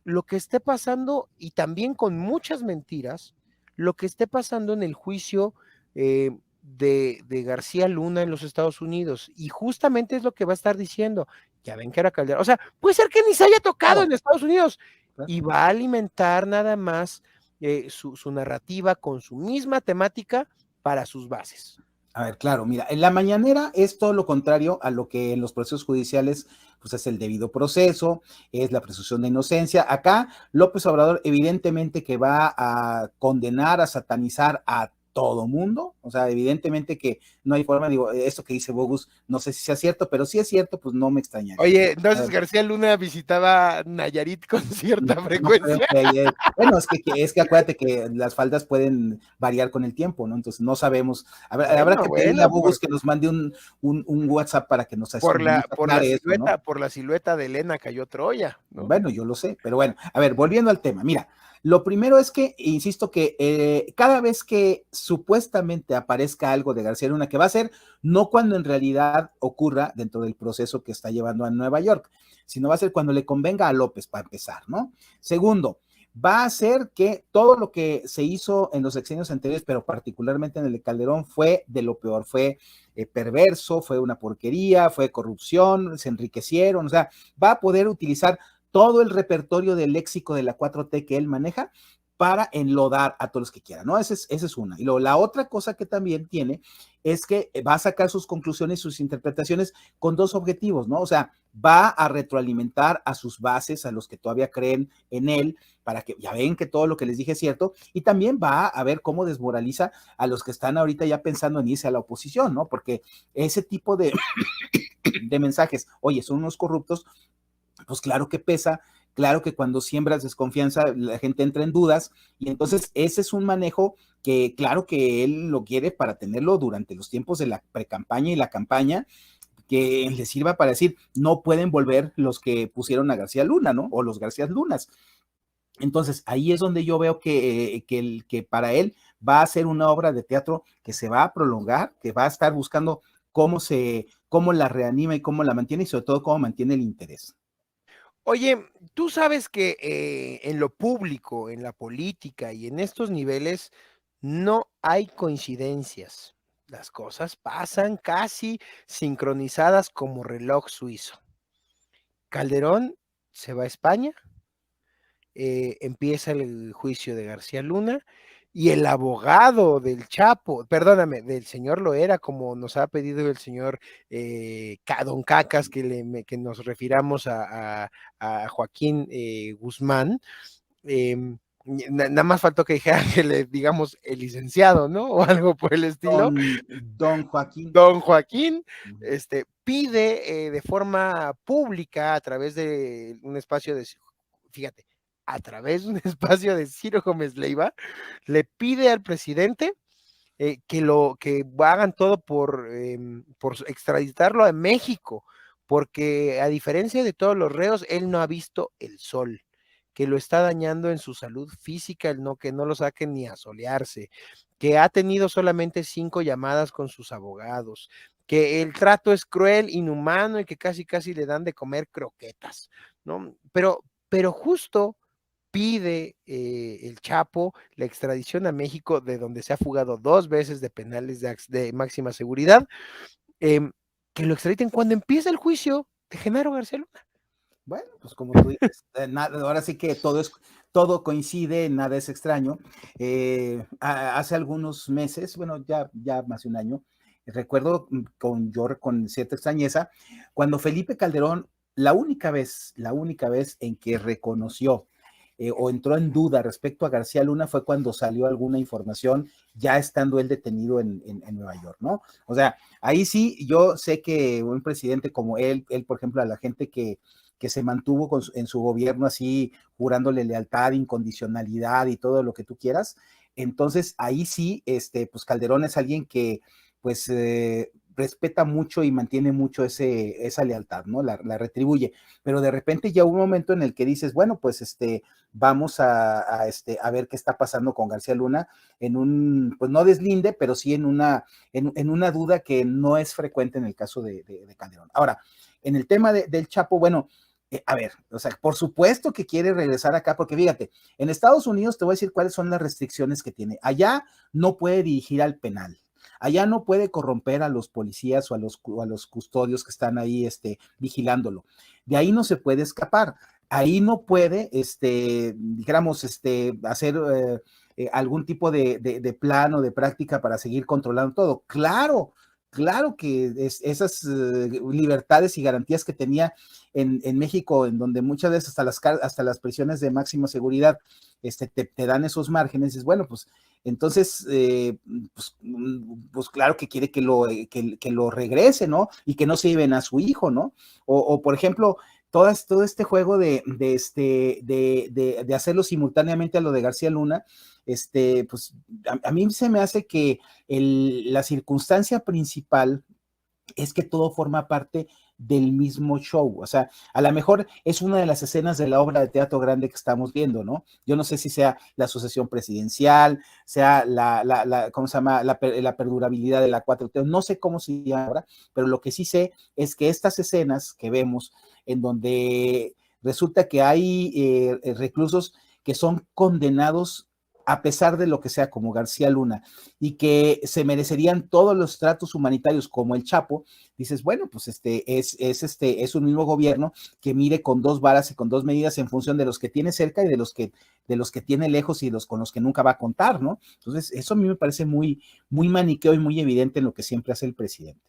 lo que esté pasando, y también con muchas mentiras, lo que esté pasando en el juicio de García Luna en los Estados Unidos. Y justamente es lo que va a estar diciendo. Ya ven que era Calderón. O sea, puede ser que ni se haya tocado en Estados Unidos. Y va a alimentar nada más su narrativa con su misma temática para sus bases. A ver, claro, mira, en la mañanera es todo lo contrario a lo que en los procesos judiciales pues es el debido proceso, es la presunción de inocencia. Acá López Obrador evidentemente que va a condenar, a satanizar a todo mundo, o sea, evidentemente que no hay forma, digo, esto que dice Bogus, no sé si sea cierto, pero si es cierto, pues no me extrañaría. Oye, entonces García Luna visitaba Nayarit con cierta frecuencia. No creo bueno, es que acuérdate que las faldas pueden variar con el tiempo, ¿no? Entonces no sabemos. Habrá que pedirle a Bogus que nos mande un WhatsApp para que nos por la eso, ¿no? Por la silueta de Elena cayó Troya, ¿no? Bueno, yo lo sé, pero bueno, a ver, volviendo al tema, mira, lo primero es que, insisto, que cada vez que supuestamente aparezca algo de García Luna, que va a ser no cuando en realidad ocurra dentro del proceso que está llevando a Nueva York, sino va a ser cuando le convenga a López, para empezar, ¿no? Segundo, va a ser que todo lo que se hizo en los sexenios anteriores, pero particularmente en el de Calderón, fue de lo peor, fue perverso, fue una porquería, fue corrupción, se enriquecieron, o sea, va a poder utilizar todo el repertorio del léxico de la 4T que él maneja para enlodar a todos los que quieran, ¿no? Esa es una. Y luego la otra cosa que también tiene es que va a sacar sus conclusiones, sus interpretaciones con dos objetivos, ¿no? O sea, va a retroalimentar a sus bases, a los que todavía creen en él, para que ya ven que todo lo que les dije es cierto, y también va a ver cómo desmoraliza a los que están ahorita ya pensando en irse a la oposición, ¿no? Porque ese tipo de mensajes, oye, son unos corruptos, pues claro que pesa, claro que cuando siembras desconfianza la gente entra en dudas y entonces ese es un manejo que claro que él lo quiere para tenerlo durante los tiempos de la precampaña y la campaña, que le sirva para decir, no pueden volver los que pusieron a García Luna, ¿no? O los García Lunas. Entonces, ahí es donde yo veo que para él va a ser una obra de teatro que se va a prolongar, que va a estar buscando cómo la reanima y cómo la mantiene y sobre todo cómo mantiene el interés. Oye, tú sabes que en lo público, en la política y en estos niveles no hay coincidencias. Las cosas pasan casi sincronizadas como reloj suizo. Calderón se va a España, empieza el juicio de García Luna y el abogado del Chapo, perdóname, del señor Loera, como nos ha pedido el señor Don Cacas, que nos refiramos a Joaquín Guzmán, nada más faltó que dijera que le digamos el licenciado, ¿no? O algo por el estilo. Don Joaquín. Don Joaquín pide de forma pública a través de un espacio de, fíjate, a través de un espacio de Ciro Gómez Leiva, le pide al presidente que hagan todo por extraditarlo a México, porque a diferencia de todos los reos, él no ha visto el sol, que lo está dañando en su salud física, que no lo saquen ni a solearse, que ha tenido solamente 5 llamadas con sus abogados, que el trato es cruel, inhumano y que casi le dan de comer croquetas, ¿no? Pero justo pide el Chapo la extradición a México, de donde se ha fugado 2 veces de penales de máxima seguridad, que lo extraditen cuando empieza el juicio de Genaro García Luna. Bueno, pues como tú dices, ahora sí que todo coincide, nada es extraño. Hace algunos meses, bueno, ya más de un año, recuerdo con cierta extrañeza, cuando Felipe Calderón, la única vez en que reconoció o entró en duda respecto a García Luna fue cuando salió alguna información ya estando él detenido en Nueva York, ¿no? O sea, ahí sí, yo sé que un presidente como él, por ejemplo, a la gente que se mantuvo en su gobierno así, jurándole lealtad, incondicionalidad y todo lo que tú quieras. Entonces, ahí sí, pues Calderón es alguien que, pues, respeta mucho y mantiene mucho esa lealtad, ¿no? La retribuye. Pero de repente ya hubo un momento en el que dices, bueno, pues, vamos a ver qué está pasando con García Luna en un, pues no deslinde, pero sí en una duda que no es frecuente en el caso de Calderón. Ahora, en el tema del Chapo, bueno, a ver, o sea, por supuesto que quiere regresar acá, porque fíjate, en Estados Unidos te voy a decir cuáles son las restricciones que tiene. Allá no puede dirigir al penal. Allá no puede corromper a los policías o a los custodios que están ahí vigilándolo. De ahí no se puede escapar. Ahí no puede, dijéramos, hacer algún tipo de plan o de práctica para seguir controlando todo. Claro que esas libertades y garantías que tenía en México, en donde muchas veces hasta las prisiones de máxima seguridad te dan esos márgenes, es bueno, pues entonces, pues claro que quiere que lo regrese, ¿no? Y que no se lleven a su hijo, ¿no? O por ejemplo, todo este juego de hacerlo simultáneamente a lo de García Luna, pues a mí se me hace que la circunstancia principal es que todo forma parte del mismo show. O sea, a lo mejor es una de las escenas de la obra de teatro grande que estamos viendo, ¿no? Yo no sé si sea la sucesión presidencial, sea ¿cómo se llama? La perdurabilidad de la 4T, no sé cómo se llama ahora, pero lo que sí sé es que estas escenas que vemos en donde resulta que hay reclusos que son condenados a pesar de lo que sea, como García Luna, y que se merecerían todos los tratos humanitarios como el Chapo, dices, bueno, pues es un mismo gobierno que mire con 2 varas y con 2 medidas en función de los que tiene cerca y de los que tiene lejos y con los que nunca va a contar, ¿no? Entonces, eso a mí me parece muy, muy maniqueo y muy evidente en lo que siempre hace el presidente.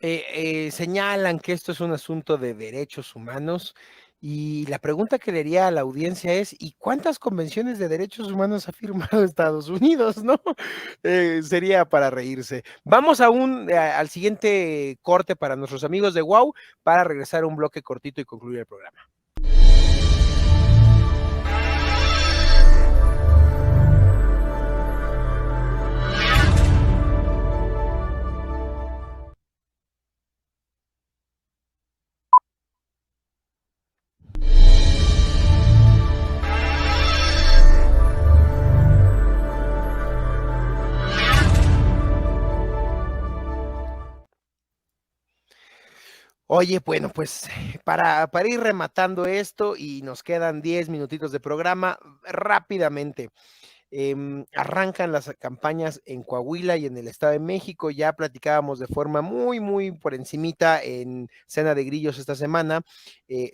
Señalan que esto es un asunto de derechos humanos y la pregunta que le haría a la audiencia es, ¿y cuántas convenciones de derechos humanos ha firmado Estados Unidos, no? Sería para reírse. Vamos al siguiente corte para nuestros amigos de WOW para regresar a un bloque cortito y concluir el programa. Oye, bueno, pues para ir rematando esto y nos quedan 10 minutitos de programa, rápidamente. Arrancan las campañas en Coahuila y en el Estado de México. Ya platicábamos de forma muy por encimita en Cena de Grillos esta semana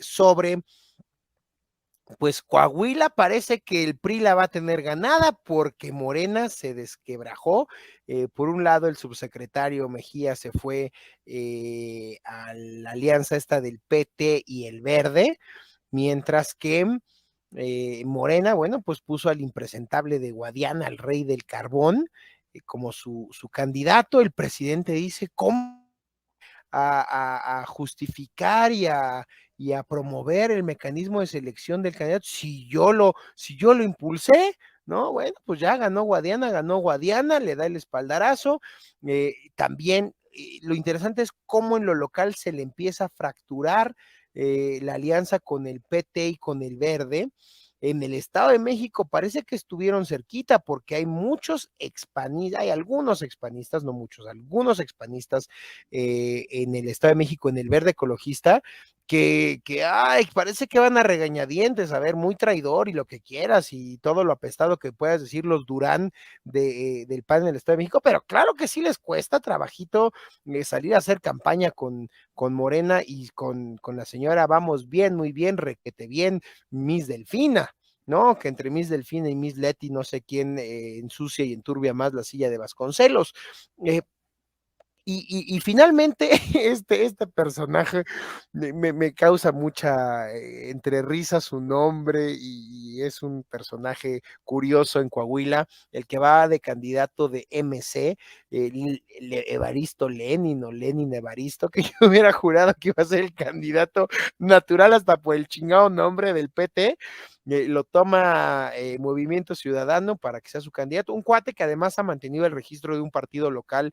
sobre, pues Coahuila parece que el PRI la va a tener ganada porque Morena se desquebrajó. Por un lado, el subsecretario Mejía se fue a la alianza esta del PT y el Verde, mientras que Morena, bueno, pues puso al impresentable de Guadiana, al rey del carbón, como su candidato. El presidente dice, ¿cómo a justificar y a promover el mecanismo de selección del candidato si yo lo impulsé? ¿No? Bueno, pues ya ganó Guadiana, le da el espaldarazo. También lo interesante es cómo en lo local se le empieza a fracturar la alianza con el PT y con el Verde. en el Estado de México parece que estuvieron cerquita, porque hay muchos expanistas, hay algunos expanistas, no muchos, algunos expanistas en el Estado de México, en el Verde Ecologista, ay, parece que van a regañadientes, a ver, muy traidor y lo que quieras, y todo lo apestado que puedas decir los Durán del PAN en el Estado de México, pero claro que sí les cuesta trabajito salir a hacer campaña con Morena y con la señora Vamos Bien, muy bien, requete bien, Miss Delfina, ¿no? Que entre Miss Delfina y Miss Leti, no sé quién ensucia y enturbia más la silla de Vasconcelos. Y finalmente, este personaje me causa mucha entre risas su nombre, y es un personaje curioso en Coahuila, el que va de candidato de MC, Evaristo Lenin, o Lenin Evaristo, que yo hubiera jurado que iba a ser el candidato natural hasta por el chingado nombre del PT. Lo toma Movimiento Ciudadano para que sea su candidato, un cuate que además ha mantenido el registro de un partido local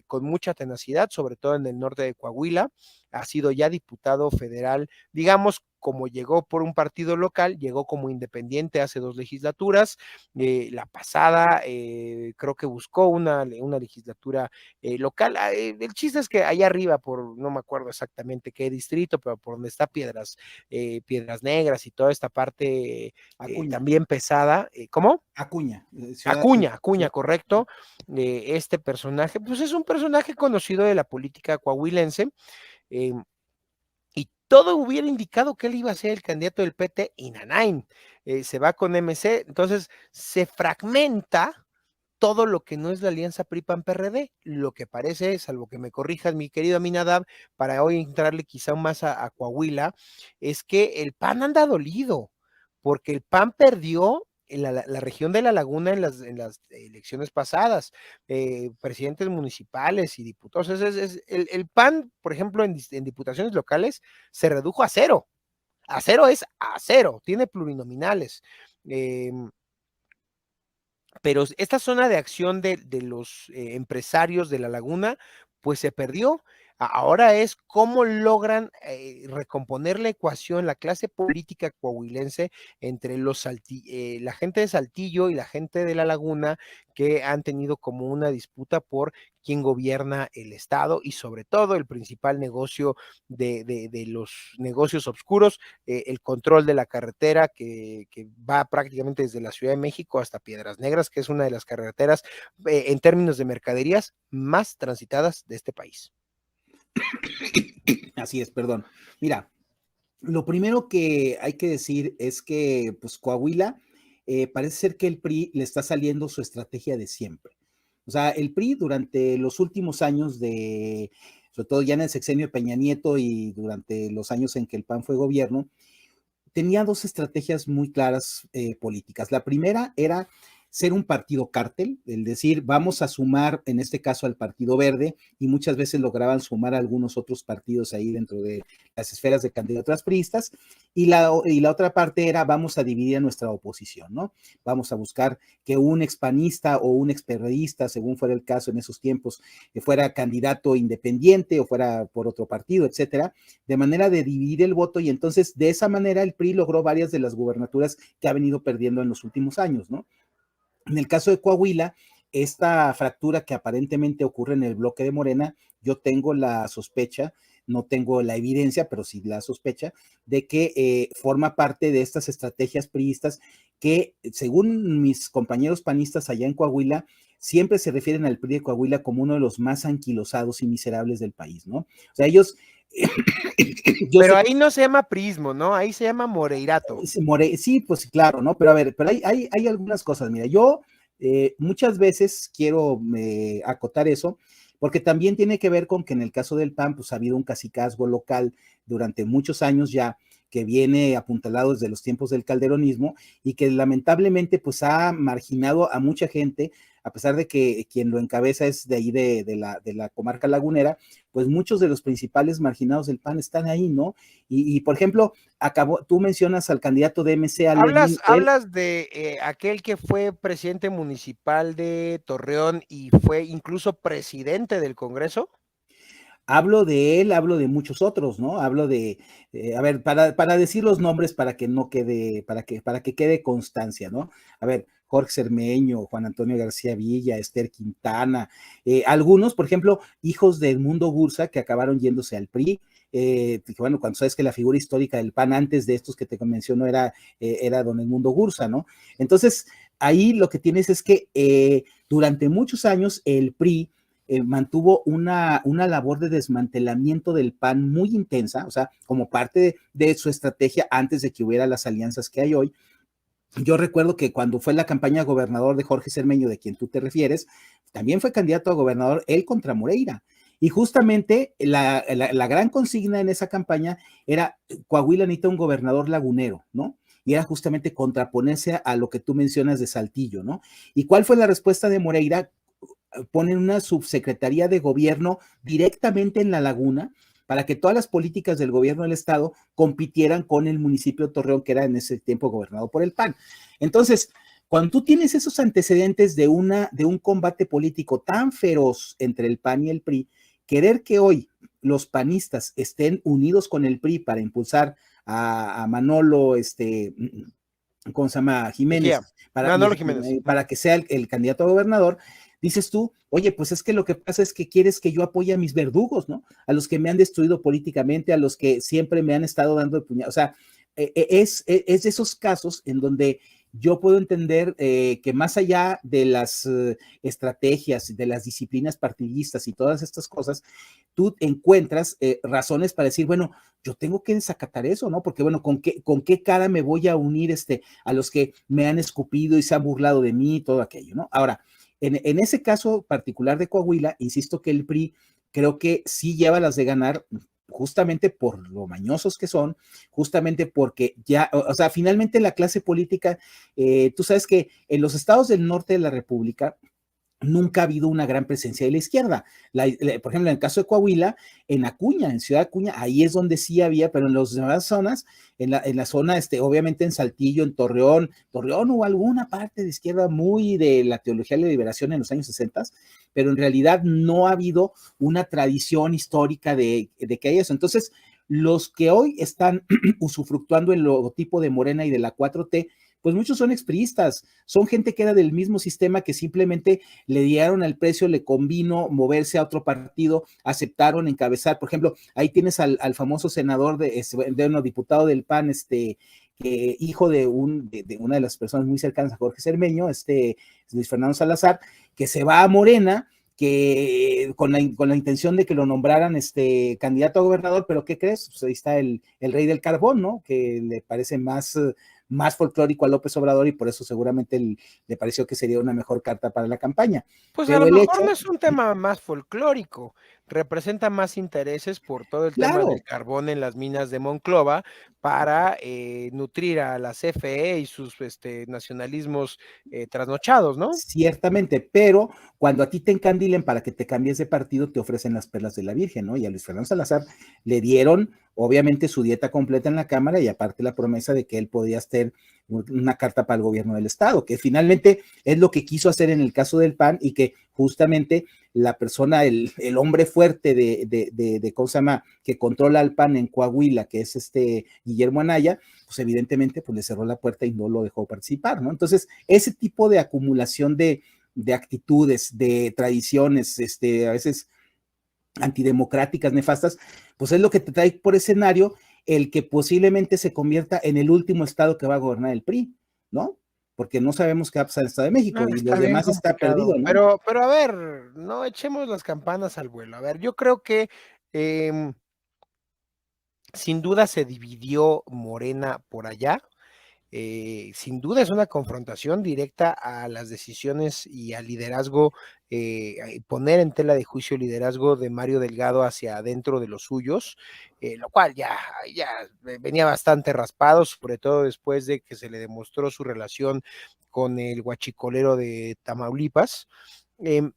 con mucha tenacidad, sobre todo en el norte de Coahuila. Ha sido ya diputado federal, digamos, como llegó por un partido local, llegó como independiente hace 2 legislaturas, la pasada creo que buscó una legislatura local. El chiste es que allá arriba, no me acuerdo exactamente qué distrito, pero por donde está Piedras Negras y toda esta parte también pesada, ¿cómo? Acuña. Acuña, correcto. Este personaje, pues es un personaje conocido de la política coahuilense, y todo hubiera indicado que él iba a ser el candidato del PT y Nanain. Se va con MC, entonces se fragmenta todo lo que no es la alianza PRI-PAN-PRD, lo que parece, salvo que me corrijas, mi querido Aminadab, para hoy entrarle quizá más a Coahuila, es que el PAN anda dolido, porque el PAN perdió en la región de La Laguna en las elecciones pasadas, presidentes municipales y diputados. El PAN, por ejemplo, en diputaciones locales, se redujo a cero. A cero es a cero, tiene plurinominales. Pero esta zona de acción de los empresarios de La Laguna, pues se perdió. Ahora es cómo logran recomponer la ecuación, la clase política coahuilense entre la gente de Saltillo y la gente de La Laguna, que han tenido como una disputa por quién gobierna el estado, y sobre todo el principal negocio de los negocios oscuros, el control de la carretera que va prácticamente desde la Ciudad de México hasta Piedras Negras, que es una de las carreteras en términos de mercaderías más transitadas de este país. Así es, perdón. Mira, lo primero que hay que decir es que, pues, Coahuila, parece ser que el PRI le está saliendo su estrategia de siempre. O sea, el PRI durante los últimos años sobre todo ya en el sexenio de Peña Nieto y durante los años en que el PAN fue gobierno, tenía 2 estrategias muy claras políticas. La primera era ser un partido cártel, el decir, vamos a sumar, en este caso al Partido Verde, y muchas veces lograban sumar a algunos otros partidos ahí dentro de las esferas de candidaturas priistas, y la otra parte era, vamos a dividir a nuestra oposición, ¿no? Vamos a buscar que un expanista o un experredista, según fuera el caso en esos tiempos, fuera candidato independiente o fuera por otro partido, etcétera, de manera de dividir el voto, y entonces de esa manera el PRI logró varias de las gubernaturas que ha venido perdiendo en los últimos años, ¿no? En el caso de Coahuila, esta fractura que aparentemente ocurre en el bloque de Morena, yo tengo la sospecha, no tengo la evidencia, pero sí la sospecha, de que forma parte de estas estrategias priistas que, según mis compañeros panistas allá en Coahuila, siempre se refieren al PRI de Coahuila como uno de los más anquilosados y miserables del país, ¿no? O sea, ellos... Pero ahí no se llama prismo, ¿no? Ahí se llama moreirato. Sí, pues claro, ¿no? Pero a ver, pero hay algunas cosas. Mira, yo muchas veces quiero acotar eso, porque también tiene que ver con que en el caso del PAN, pues ha habido un cacicazgo local durante muchos años ya, que viene apuntalado desde los tiempos del calderonismo y que lamentablemente pues ha marginado a mucha gente, a pesar de que quien lo encabeza es de ahí de la comarca lagunera, pues muchos de los principales marginados del PAN están ahí, ¿no? Y por ejemplo, tú mencionas al candidato de MC, Hablas de aquel que fue presidente municipal de Torreón y fue incluso presidente del Congreso. Hablo de él, hablo de muchos otros, ¿no? Hablo de, a ver, para decir los nombres para que no quede, para que quede constancia, ¿no? A ver, Jorge Cermeño, Juan Antonio García Villa, Esther Quintana, algunos, por ejemplo, hijos del Mundo Gursa que acabaron yéndose al PRI, bueno, cuando sabes que la figura histórica del PAN antes de estos que te menciono era don Edmundo Gursa, ¿no? Entonces, ahí lo que tienes es que durante muchos años el PRI mantuvo una labor de desmantelamiento del PAN muy intensa, o sea, como parte de su estrategia antes de que hubiera las alianzas que hay hoy. Yo recuerdo que cuando fue la campaña gobernador de Jorge Cermeño, de quien tú te refieres, también fue candidato a gobernador él contra Moreira. Y justamente la gran consigna en esa campaña era Coahuila necesita un gobernador lagunero, ¿no? Y era justamente contraponerse a lo que tú mencionas de Saltillo, ¿no? ¿Y cuál fue la respuesta de Moreira? Ponen una subsecretaría de gobierno directamente en La Laguna para que todas las políticas del gobierno del estado compitieran con el municipio de Torreón, que era en ese tiempo gobernado por el PAN. Entonces, cuando tú tienes esos antecedentes de un combate político tan feroz entre el PAN y el PRI, querer que hoy los panistas estén unidos con el PRI para impulsar a Manolo, ¿cómo se llama? Jiménez, Manolo Jiménez. Para que sea el candidato a gobernador, dices tú, oye, pues es que lo que pasa es que quieres que yo apoye a mis verdugos, ¿no? A los que me han destruido políticamente, a los que siempre me han estado dando el puñal. O sea, es de esos casos en donde yo puedo entender que más allá de las estrategias, de las disciplinas partidistas y todas estas cosas, tú encuentras razones para decir, bueno, yo tengo que desacatar eso, ¿no? Porque, bueno, ¿con qué cara me voy a unir a los que me han escupido y se han burlado de mí y todo aquello, ¿no? Ahora, en ese caso particular de Coahuila, insisto que el PRI creo que sí lleva las de ganar justamente por lo mañosos que son, justamente porque ya, o sea, finalmente la clase política, tú sabes que en los estados del norte de la República, nunca ha habido una gran presencia de la izquierda. Por ejemplo, en el caso de Coahuila, en Acuña, en Ciudad Acuña, ahí es donde sí había, pero en las demás zonas, en la zona, obviamente en Saltillo, en Torreón hubo alguna parte de izquierda muy de la teología de la liberación en los años 60, pero en realidad no ha habido una tradición histórica de que haya eso. Entonces, los que hoy están usufructuando el logotipo de Morena y de la 4T, pues muchos son expriistas, son gente que era del mismo sistema que simplemente le dieron al precio, le convino moverse a otro partido, aceptaron encabezar, por ejemplo, ahí tienes al famoso senador de un diputado del PAN, hijo de una de las personas muy cercanas a Jorge Cermeño, Luis Fernando Salazar, que se va a Morena, que con la intención de que lo nombraran candidato a gobernador, pero ¿qué crees? Pues ahí está el rey del carbón, ¿no? Que le parece más folclórico a López Obrador y por eso seguramente le pareció que sería una mejor carta para la campaña. Pues a Pero lo el mejor hecho, no es un tema más folclórico, representa más intereses por todo el tema del claro, carbón en las minas de Monclova para nutrir a la CFE y sus nacionalismos trasnochados, ¿no? ciertamente, pero cuando a ti te encandilen para que te cambies de partido, te ofrecen las perlas de la Virgen, ¿no? Y a Luis Fernando Salazar le dieron, obviamente, su dieta completa en la Cámara y aparte la promesa de que él podía hacer una carta para el gobierno del Estado, que finalmente es lo que quiso hacer en el caso del PAN y que justamente la persona, el hombre fuerte de ¿cómo se llama?, que controla al PAN en Coahuila, que es Guillermo Anaya, pues evidentemente pues le cerró la puerta y no lo dejó participar, ¿no? Entonces, ese tipo de acumulación de actitudes, de tradiciones, a veces antidemocráticas, nefastas, pues es lo que te trae por escenario el que posiblemente se convierta en el último estado que va a gobernar el PRI, ¿no? Porque no sabemos qué va a pasar en el Estado de México y Está los bien demás está complicado, perdido, ¿no? pero a ver, no echemos las campanas al vuelo. A ver, yo creo que sin duda se dividió Morena por allá. Sin duda es una confrontación directa a las decisiones y al liderazgo, poner en tela de juicio el liderazgo de Mario Delgado hacia adentro de los suyos, lo cual ya venía bastante raspado, sobre todo después de que se le demostró su relación con el guachicolero de Tamaulipas.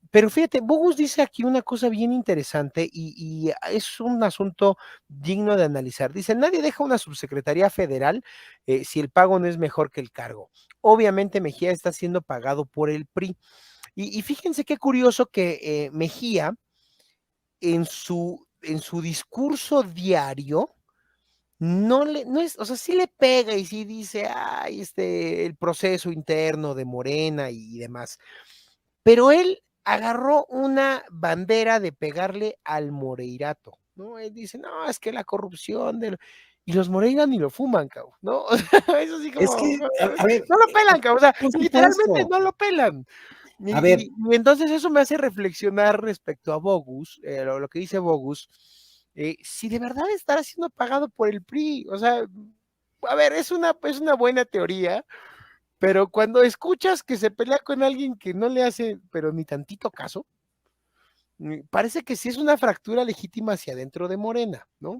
Pero fíjate, Bogus dice aquí una cosa bien interesante y es un asunto digno de analizar. Dice, nadie deja una subsecretaría federal si el pago no es mejor que el cargo. Obviamente Mejía está siendo pagado por el PRI. Y fíjense qué curioso que Mejía, en su en su discurso diario, no es, o sea, sí le pega y sí dice, ay, el proceso interno de Morena y demás, pero él agarró una bandera de pegarle al Moreirato, ¿no? Él dice, no, es que la corrupción y los Moreira ni lo fuman, cabrón, ¿no? O sea, es así Es como, que, a ver, no lo pelan, cabrón, o sea, por literalmente supuesto. no lo pelan. A ver, Y entonces eso me hace reflexionar respecto a Bogus, lo que dice Bogus, si de verdad estará siendo pagado por el PRI, o sea, a ver, es una buena teoría, pero cuando escuchas que se pelea con alguien que no le hace, pero ni tantito caso, parece que sí es una fractura legítima hacia adentro de Morena, ¿no?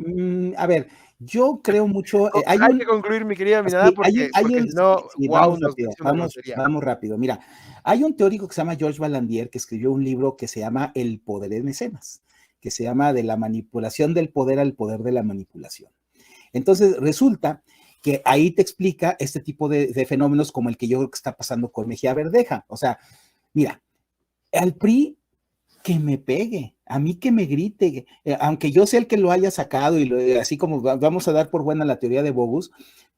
a ver, yo creo mucho, Hay que concluir, mi querida Minada, sí, porque si sí, no, sí, wow, vamos nos rápido, dice una grosería. vamos rápido. Mira, hay un teórico que se llama George Balandier que escribió un libro que se llama El poder en escenas, que se llama De la manipulación del poder al poder de la manipulación. Entonces, resulta que ahí te explica este tipo de fenómenos como el que yo creo que está pasando con Mejía Verdeja. O sea, mira, al PRI que me pegue, a mí que me grite, aunque yo sea el que lo haya sacado y así como vamos a dar por buena la teoría de Bogus,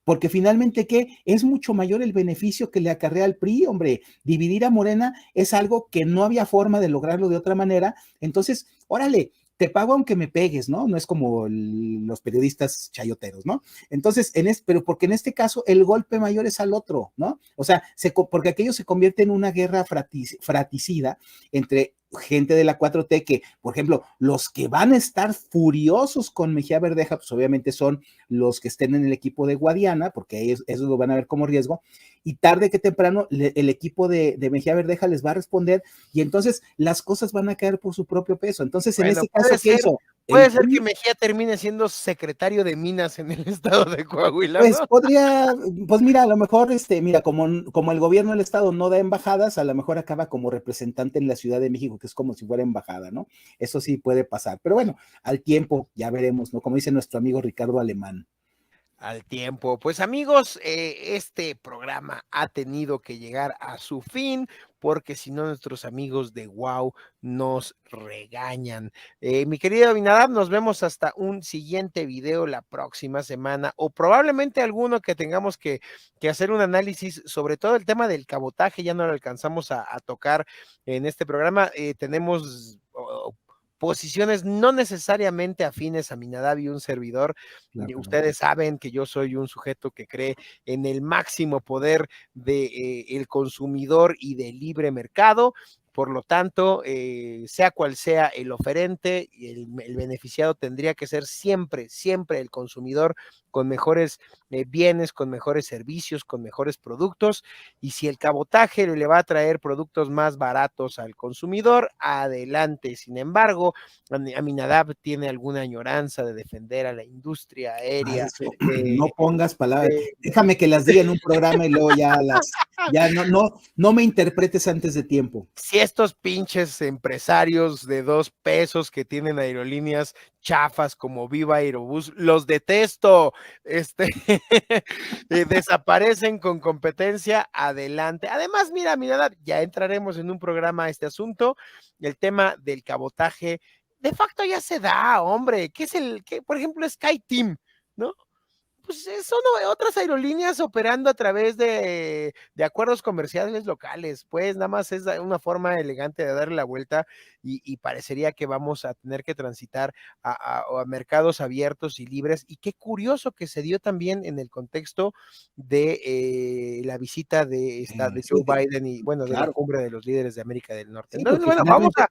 porque finalmente, ¿qué? Es mucho mayor el beneficio que le acarrea al PRI, hombre. Dividir a Morena es algo que no había forma de lograrlo de otra manera. Entonces, órale, te pago aunque me pegues, ¿no? No es como los periodistas chayoteros, ¿no? Entonces, pero porque en este caso el golpe mayor es al otro, ¿no? O sea, porque aquello se convierte en una guerra fratricida entre gente de la 4T que, por ejemplo, los que van a estar furiosos con Mejía Verdeja, pues obviamente son los que estén en el equipo de Guadiana, porque ellos lo van a ver como riesgo, y tarde que temprano el equipo de Mejía Verdeja les va a responder, y entonces las cosas van a caer por su propio peso. Entonces, en este caso, ¿qué hizo? Puede ser que Mejía termine siendo secretario de Minas en el estado de Coahuila, pues ¿no? pues mira, a lo mejor, mira, como el gobierno del estado no da embajadas, a lo mejor acaba como representante en la Ciudad de México, que es como si fuera embajada, ¿no? Eso sí puede pasar, pero bueno, al tiempo ya veremos, ¿no? Como dice nuestro amigo Ricardo Alemán. Al tiempo. Pues amigos, este programa ha tenido que llegar a su fin porque si no nuestros amigos de WOW nos regañan. Mi querido Abinadab, nos vemos hasta un siguiente video la próxima semana o probablemente alguno que tengamos que hacer un análisis sobre todo el tema del cabotaje, ya no lo alcanzamos a tocar en este programa. Tenemos posiciones no necesariamente afines a Minadab y un servidor. Claro. Ustedes saben que yo soy un sujeto que cree en el máximo poder de el consumidor y del libre mercado. Por lo tanto, sea cual sea el oferente, el beneficiado tendría que ser siempre el consumidor con mejores bienes, con mejores servicios, con mejores productos. Y si el cabotaje le va a traer productos más baratos al consumidor, adelante. Sin embargo, Aminadab tiene alguna añoranza de defender a la industria aérea. No pongas palabras, déjame que las diga en un programa y luego ya no me interpretes antes de tiempo. Si estos pinches empresarios de 2 pesos que tienen aerolíneas chafas como Viva Aerobús, los detesto, desaparecen con competencia, adelante. Además, mira, ya entraremos en un programa a este asunto, el tema del cabotaje, de facto ya se da, hombre, ¿qué es por ejemplo, SkyTeam, ¿no? Pues son otras aerolíneas operando a través de acuerdos comerciales locales, pues nada más es una forma elegante de darle la vuelta y parecería que vamos a tener que transitar a mercados abiertos y libres, y qué curioso que se dio también en el contexto de la visita de Joe Biden y bueno, de la cumbre de los líderes de América del Norte. Sí, entonces, bueno, vamos a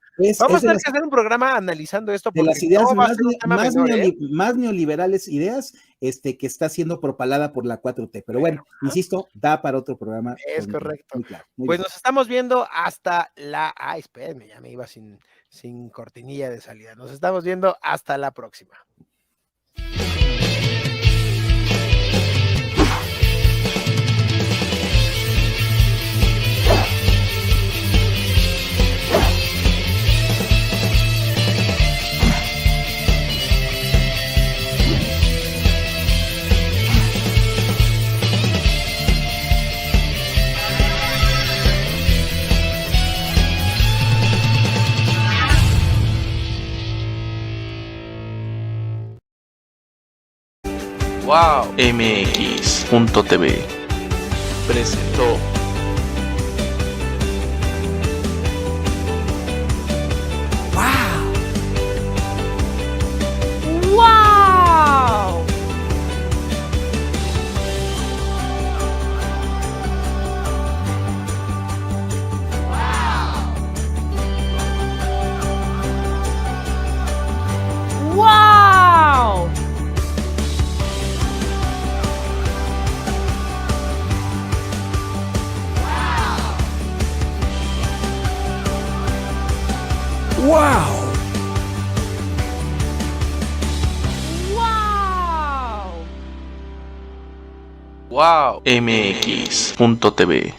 tener que hacer un programa analizando esto porque de las ideas no va a ser un tema menor, más neoliberales ideas que está siendo propalada por la 4T, pero bueno, insisto, da para otro programa. Es correcto. Muy claro, muy pues bien. Nos estamos viendo hasta espérenme, ya me iba sin cortinilla de salida. Nos estamos viendo hasta la próxima. Wow MX.tv presentó. ¡Wow! ¡Wow! ¡Wow! ¡Wow! Wow MX.tv